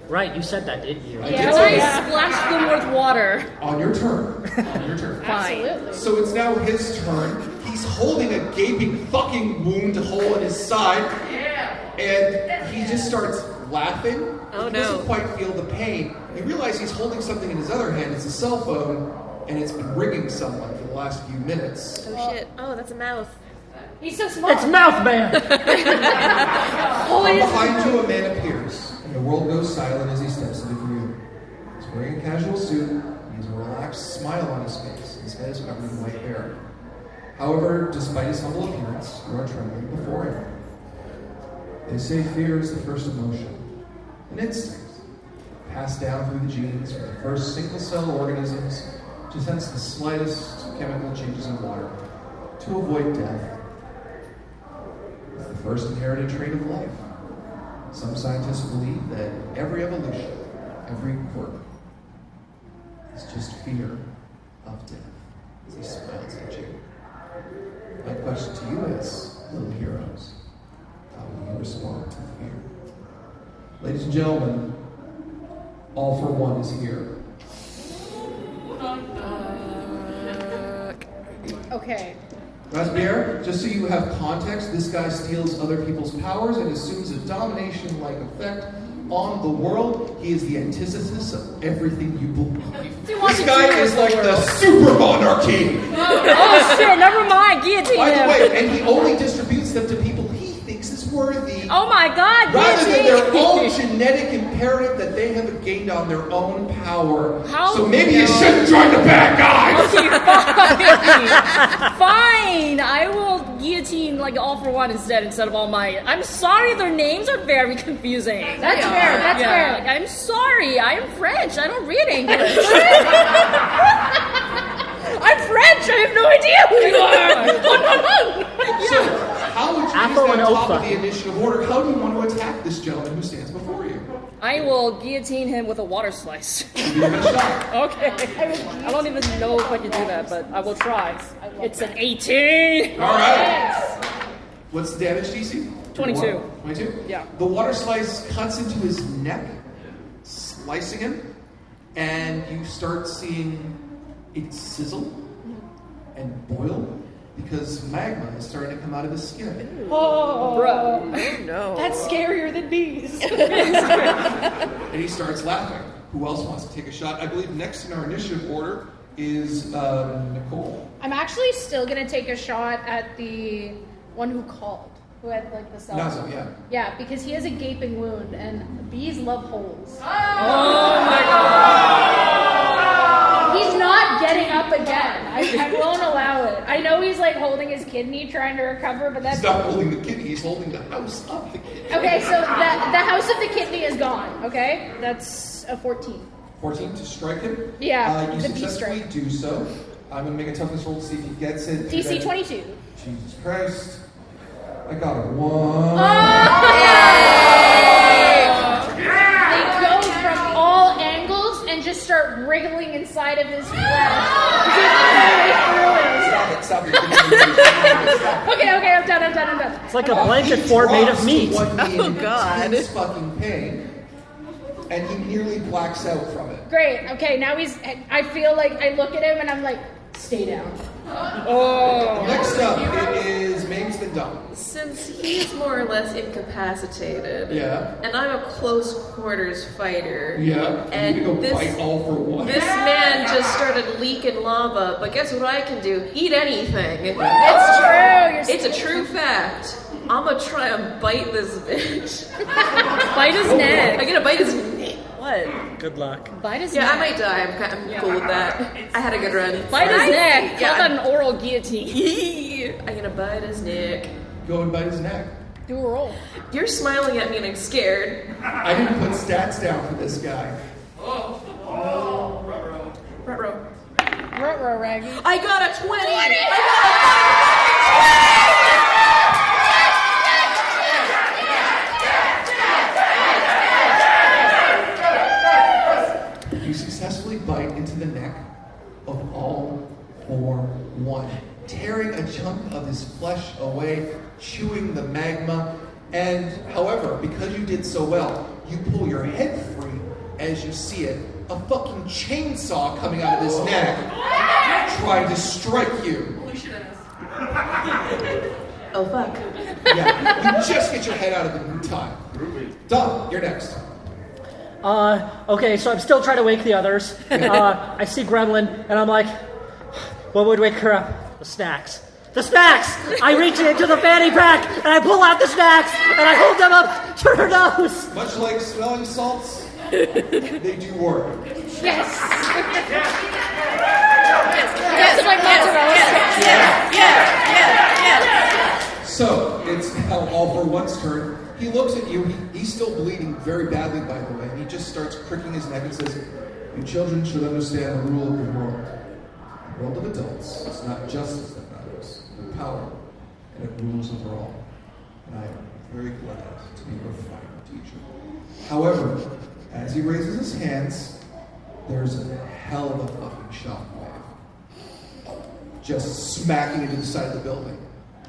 Right, you said that, didn't you? I Yeah. did I say that. splash them with water. On your turn. On your turn. Absolutely. So it's now his turn. He's holding a gaping fucking wound hole in his side. And he just starts laughing. Oh, He no. doesn't quite feel the pain. You realize he's holding something in his other hand. It's a cell phone, and it's been ringing someone for the last few minutes. Oh shit. Oh, that's a mouth. He's so smart. It's Mouth Man. From behind you, a man appears, and the world goes silent as he steps into the room. He's wearing a casual suit, and he has a relaxed smile on his face. His head is covered in white hair. However, despite his humble appearance, you are trembling before him. They say fear is the first emotion, an instinct, passed down through the genes from the first single-cell organisms to sense the slightest chemical changes in water, to avoid death. It's the first inherited trait of life. Some scientists believe that every evolution, every quirk, is just fear of death. As he smiles at you. My question to you is, little heroes, how will you respond to fear? Ladies and gentlemen, All for One is here. Okay. Rasbier, just so you have context, this guy steals other people's powers and assumes a domination-like effect on the world. He is the antithesis of everything you believe. This guy is like the super monarchy. Oh shit, never mind, guillotine By the him. way, and he only distributes them to people he thinks is worthy. Oh my god, Rather than guillotine! their own genetic imperative that they have gained on their own power. How So maybe no. you shouldn't join the bad guys! Okay, fine. I will guillotine like All for One instead of All Might. I'm sorry, their names are very confusing. That's fair. That's Yeah, fair. like, I'm sorry. I am French. I don't read English. I'm French. I have no idea who you are. So, how would you Apple use and that top Opa. of the initiative order? How do you want to attack this gentleman who stands before you? I will guillotine him with a water slice. Give it a shot. Okay. I don't even know if I can do that, but I will try. It's an 18. Alright. What's the damage DC? 22. 22? Yeah. The water slice cuts into his neck, slicing him, and you start seeing it sizzle and boil because magma is starting to come out of his skin. Oh, bro. No. That's scarier than bees. And he starts laughing. Who else wants to take a shot? I believe next in our initiative order is Nicole. I'm actually still gonna take a shot at the one who called, who had like the cell. Nazo, yeah. Yeah, because he has a gaping wound, and bees love holes. Oh my god. He's not getting up again. I won't allow it. I know he's like holding his kidney, trying to recover, but that's He's not holding the kidney, he's holding the house of the kidney. okay. So the house of the kidney is gone. Okay, that's a 14. 14 to strike him? Yeah, You the bee successfully strike. do so. I'm going to make a toughness roll to see if he gets it. DC 22. Jesus Christ. I got a 1. They go from all angles and just start wriggling inside of his flesh. Stop it. Stop it. Okay, I'm done. It's like a blanket fort made of meat. Oh, God. Intense fucking pain. And he nearly blacks out from it. Great. Okay, now I feel like I look at him and I'm like, stay down. Oh. Next up, it is Mames the Dumb. Since he's more or less incapacitated, Yeah. and I'm a close quarters fighter, Yeah. and you can go this fight all for one. this man just started leaking lava. But guess what I can do? Eat anything. It's true. It's a true fact. I'm gonna try and bite this bitch. Bite his neck. I'm gonna bite his neck. What? Good luck. Bite his Yeah, neck. I might die. I'm cool with that. I had a good run. Bite his neck. Yeah. Call that an oral guillotine. I'm gonna bite his neck. Go and bite his neck. Do a roll. You're smiling at me and I'm scared. I didn't put stats down for this guy. Ruh-roh. Ruh-roh, Raggy. I got a 20! You successfully bite into the neck of all for one, tearing a chunk of his flesh away, chewing the magma, and however, because you did so well, you pull your head free as you see it, a fucking chainsaw coming out of his neck, trying to strike you. Oh fuck. Yeah, you just get your head out of it in time. Dom, you're next. Okay, so I'm still trying to wake the others. I see Gremlin, and I'm like, what would wake her up? The snacks. The snacks! I reach into the fanny pack, and I pull out the snacks, and I hold them up to her nose. Much like smelling salts, they do work. Yes. Yes, like mozzarella sticks. So, it's now all for one's turn. He looks at you, he's still bleeding very badly, by the way. He just starts cricking his neck and says, "You children should understand the rule of the world. The world of adults is not justice that matters, but power, and it rules over all. And I am very glad to be your final teacher." However, as he raises his hands, there's a hell of a fucking shockwave. Just smacking into the side of the building.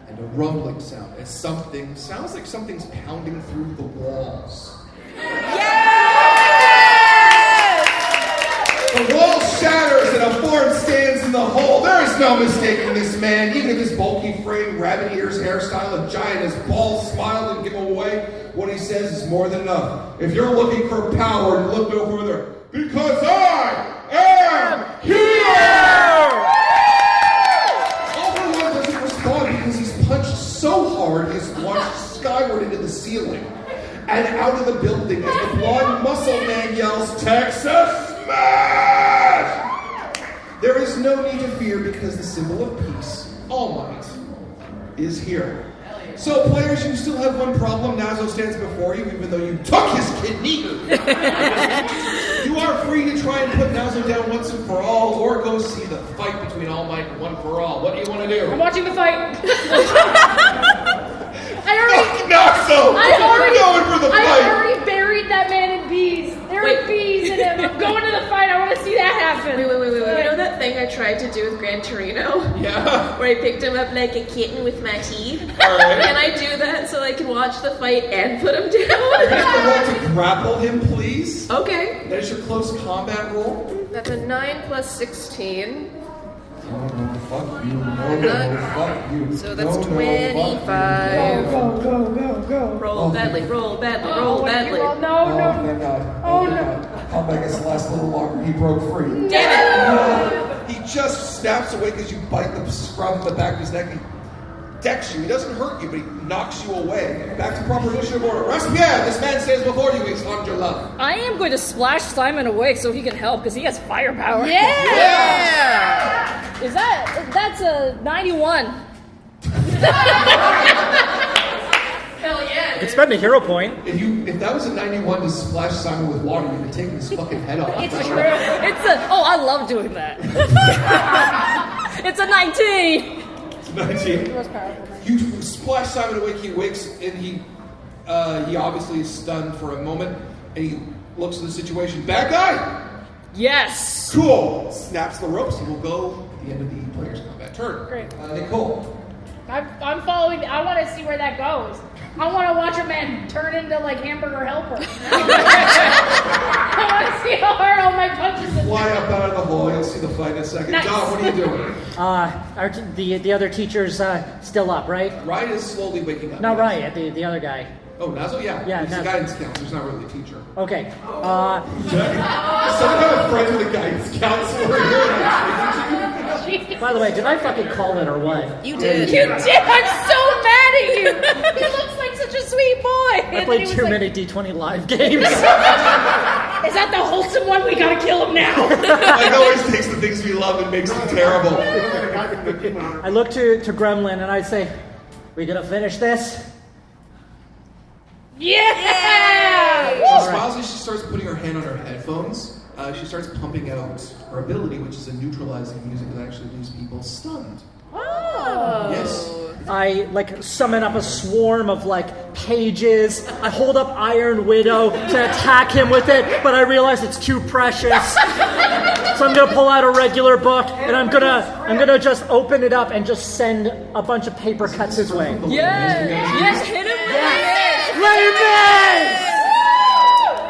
And a rumbling sound as something sounds like something's pounding through the walls. The wall shatters and a form stands in the hole. There is no mistaking this man, even if his bulky frame, rabbit ears, hairstyle, and giant as balls smile and give away. What he says is more than enough. If you're looking for power, look no further. Because I am here! Overlord doesn't respond because he's punched so hard he's launched skyward into the ceiling and out of the building as the blonde muscle man yells, "Texas Smash!" There is no need to fear because the symbol of peace, All Might, is here. So players, you still have one problem. Nazo stands before you even though you took his kidney. You are free to try and put Nazo down once and for all, or go see the fight between All Might and One for All. What do you want to do? I'm watching the fight. Fuck Nazo! We're going for the I fight! already buried that man in bees. There were bees in him. I'm going to the fight. I want to see that happen. Wait. You know that thing I tried to do with Gran Torino? Yeah. Where I picked him up like a kitten with my teeth? Alright. Can I do that so I can watch the fight and put him You down? have to roll to grapple him, please. Okay. That is your close combat roll. That's a 9 plus 16. No, fuck you. No, fuck you. So that's No, 25. Go. Roll badly, roll badly, roll badly. No, Oh, thank God. Oh, thank God. Combat gets to last a little longer. He broke free. Damn He just snaps away because you bite the scrub in the back of his neck. He decks you. He doesn't hurt you, but he knocks you away. Back to proper initiative order. Respierre, this man stands before you. He's armed your love. I am going to splash Simon awake so he can help because he has firepower. Yeah! That's a 91. Hell yeah! You could spend a hero point. If that was a 91 to splash Simon with water, you'd have taken his fucking head off. It's true. I love doing that. It's a 19. 19. It was powerful. You splash Simon awake. He wakes and he obviously is stunned for a moment, and he looks at the situation. Bad guy. Yes. Cool. Snaps the ropes. He will go at the end of the player's combat turn. Great. Nicole. I'm following. I want to see where that goes. I want to watch a man turn into like hamburger helper. I want to see how hard all my punches hit. Fly up out of the hole. You'll see the fight in a second. Nice. Dom, what are you doing? The other teacher's still up, right? Ryan is slowly waking up. Not yes. Ryan, the other guy. Oh, Nazo? Yeah. Yeah, He's a Nazo. guidance counselor. He's not really a teacher. Okay. Someone have a friend with a guidance counselor here. By the way, did I fucking call it or what? You did. You did. I'm so mad at you. He looks like such a sweet boy. I played too many D20 live games. Is that the wholesome one? We gotta kill him now. Mike always takes the things we love and makes them terrible. I look to Gremlin and I say, "We gonna finish this?" Yeah! She smiles as she starts putting her hand on her headphones. She starts pumping out her ability, which is a neutralizing music that actually leaves people stunned. Oh. Yes. I summon up a swarm of pages. I hold up Iron Widow to attack him with it, but I realize it's too precious. So I'm gonna pull out a regular book and I'm gonna just open it up and just send a bunch of paper cuts his way. Yes, hit him.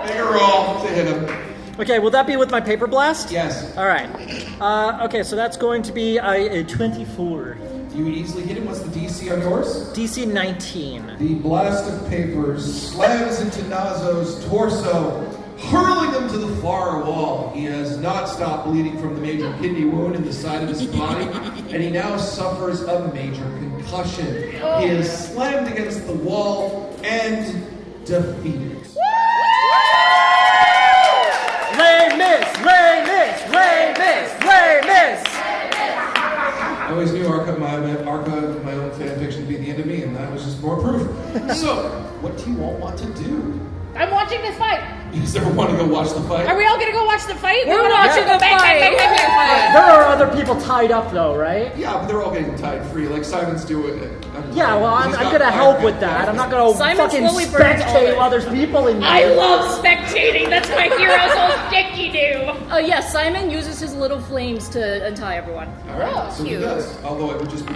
Make a roll to hit him. Okay, will that be with my paper blast? Yes. All right. Okay, so that's going to be a 24. You easily hit him. What's the DC on yours? DC 19. The blast of papers slams into Nazo's torso, hurling him to the far wall. He has not stopped bleeding from the major kidney wound in the side of his body, and he now suffers a major concussion. He is slammed against the wall and defeated. Les Mis! Les Mis! Les Mis! Les Mis! I always knew Arca, my own fan fiction, to be the end of me, and that was just more proof. So, what do you all want to do? I'm watching this fight. You guys ever want to go watch the fight? Are we all gonna go watch the fight? We're watching the fight. There are other people tied up though, right? Yeah, but they're all getting tied free. Like Simon's doing it. Yeah, well, I'm He's got gonna help Iron with Man. that. I'm not gonna Simon fucking slowly burns all of spectate it. while there's people in I there. love spectating. That's my hero's whole sticky do. Yes, Simon uses his little flames to untie everyone. All right, so he does. Although it would just be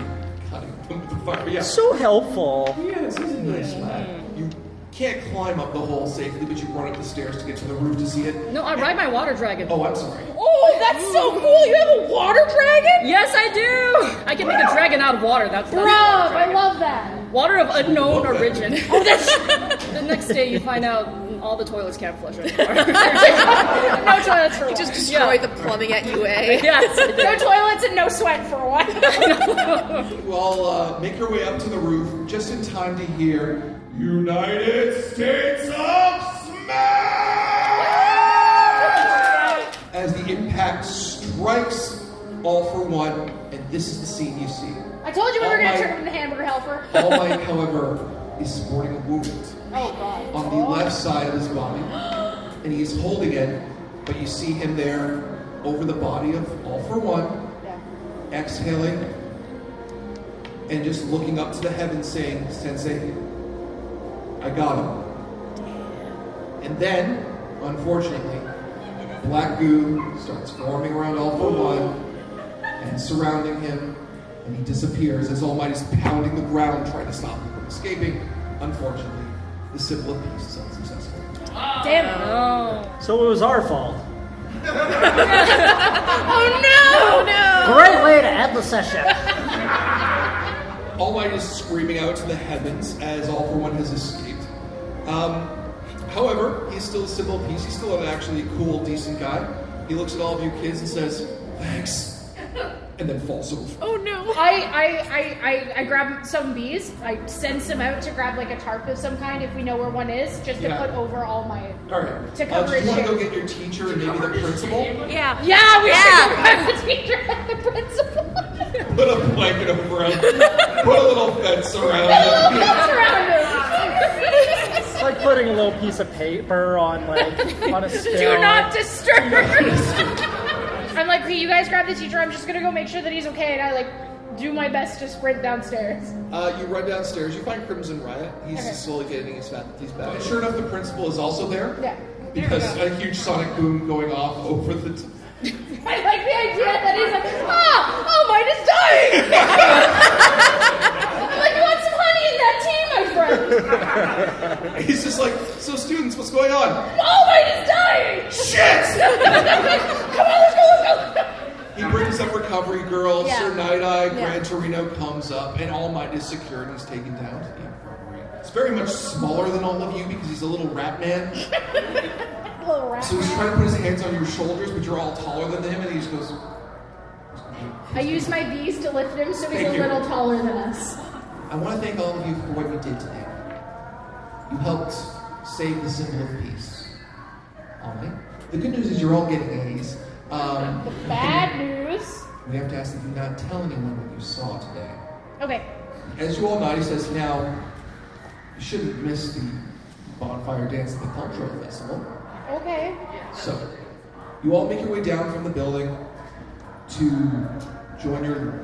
cutting them with the fire. Yeah. So helpful. Yes, he's a nice lad. You can't climb up the hole safely, but you run up the stairs to get to the roof to see it. No, I ride my water dragon. Oh, I'm sorry. Oh, that's so cool. You have a water dragon? Yes, I do. I can make a dragon out of water. That's Bro, water I dragon. love that. Water of unknown Love that. origin. Oh, that's the next day you find out all the toilets can't flush anymore. No toilets for a while. Just destroy the plumbing at UA. Yes. No toilets and no sweat for a while. You all make your way up to the roof just in time to hear United States of Smash! As the impact strikes All for One, and this is the scene you see. I told you we were All gonna Might- turn him into Hamburger Helper. All Might, however, is sporting a wound Oh god. on the left side of his body, and he is holding it, but you see him there over the body of All for One, Yeah. exhaling, and just looking up to the heavens saying, Sensei, I got him. And then, unfortunately, black goo starts forming around All for One and surrounding him, and he disappears as All Might is pounding the ground trying to stop him from escaping. Unfortunately, the symbol of peace is unsuccessful. Damn it. Oh. So it was our fault. Oh no! Great way to end the session. All Might is screaming out to the heavens as All for One has escaped. However, he's still a symbol of peace. He's still an actually cool, decent guy. He looks at all of you kids and says, thanks, and then falls over. Oh no! I grab some bees. I send some out to grab like a tarp of some kind if we know where one is, just to Yeah. put over all my. All right. To cover do you his want to go shit. get your teacher and maybe the principal? Yeah. Yeah, we Yeah. should go grab the teacher and the principal. Put a blanket over him. Put a little fence around him. What's around him? It's like putting a little piece of paper on a still. Do not disturb. I'm like, okay, you guys grab the teacher. I'm just gonna go make sure that he's okay, and I do my best to sprint downstairs. You run downstairs. You find Crimson Riot. He's Okay. slowly getting his faculties back. And sure enough, the principal is also there. Yeah. Because a huge sonic boom going off over the... I like the idea that he's like, oh, mine is dying. I'm like, you want some honey in that tea, my friend? He's just like, so students, what's going on? Oh, mine is dying. every girl, Yeah. Sir Night-Eye, Yeah. Gran Torino comes up, and All Might is secured and is taken down to the infirmary. It's very much smaller than all of you because he's a little rat man. Little rat So he's man. trying to put his hands on your shoulders, but you're all taller than him, and he just goes. I use my bees to lift him so he's Thank a you. little taller than us. I want to thank all of you for what you did today. You helped save the symbol of peace. All right. The good news is you're all getting A's. The bad news. We have to ask that you not tell anyone what you saw today. Okay. As you all know, he says, now, you shouldn't miss the bonfire dance at the cultural festival. Okay. So, you all make your way down from the building to join your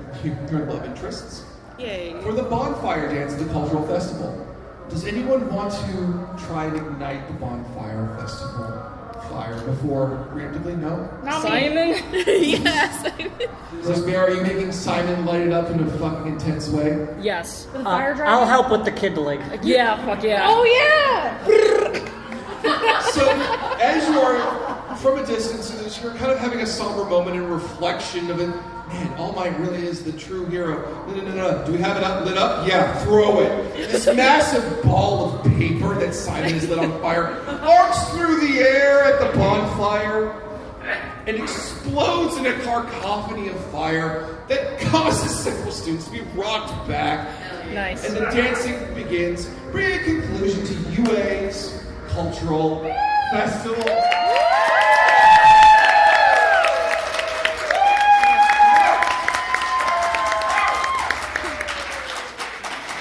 love interests Yay. for the bonfire dance at the cultural festival. Does anyone want to try and ignite the bonfire festival fire before preemptively? No? Not me. Simon? Yes. Rosemary, are you making Simon light it up in a fucking intense way? Yes. With a fire driver. I'll help with the kindling. Yeah, fuck yeah. Oh yeah. So, as you are from a distance, as you're kind of having a somber moment in reflection of it, man, All Might really is the true hero. No. Do we have it up, lit up? Yeah, throw it. This massive ball of paper that Simon has lit on fire arcs through the air at the bonfire and explodes in a cacophony of fire that causes several students to be rocked back. Nice. And the dancing begins, bringing a conclusion to UA's cultural festival.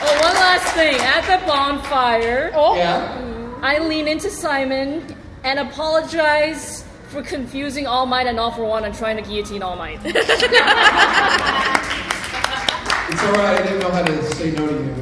Oh, one last thing. At the bonfire, Yeah. I lean into Simon and apologize for confusing All Might and All for One and trying to guillotine All Might. It's alright, I didn't know how to say no to you.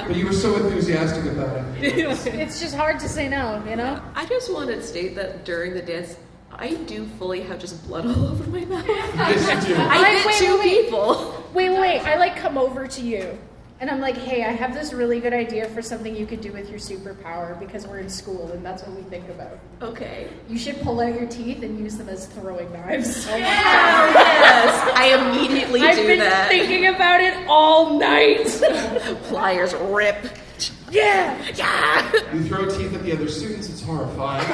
But you were so enthusiastic about it. It's just hard to say no, you know? I just want to state that during the dance, I do fully have just blood all over my mouth. Yes, you do. I hit wait, two wait. people. Wait. I like come over to you. And I'm like, hey, I have this really good idea for something you could do with your superpower because we're in school and that's what we think about. Okay. You should pull out your teeth and use them as throwing knives. Oh, yes. I immediately I've do been that. thinking about it all night. Pliers rip. Yeah. Yeah. You throw teeth at the other students, it's horrifying.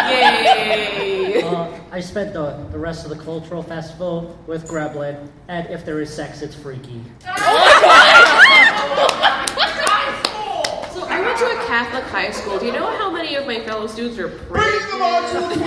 Yay. I spent the rest of the cultural festival with Greblin, and if there is sex, it's freaky. So I went to a Catholic high school. Do you know how many of my fellow students are Bring pregnant? them on to the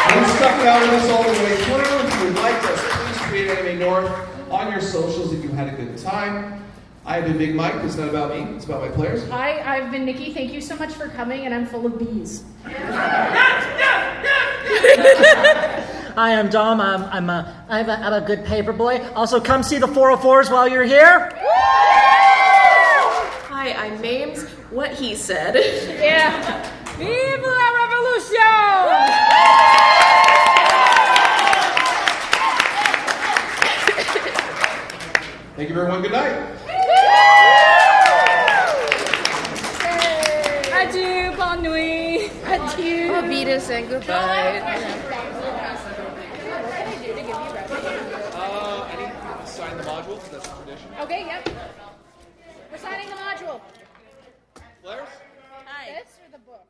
I'm stuck out with us all the way through. If you would like us, please tweet Anime North on your socials if you had a good time. I've been Big Mike. It's not about me. It's about my players. I've been Nikki. Thank you so much for coming, and I'm full of bees. I am Dom. I'm a good paper boy. Also, come see the 404s while you're here. Hi, I'm Mames. What he said. Yeah. Vive la revolution! Thank you, everyone. Good night. Adieu, bonne nuit. Adieu. Beatus and goodbye. I need to sign the module because that's a tradition. Okay, yep. We're signing the module. Flares? This or the book?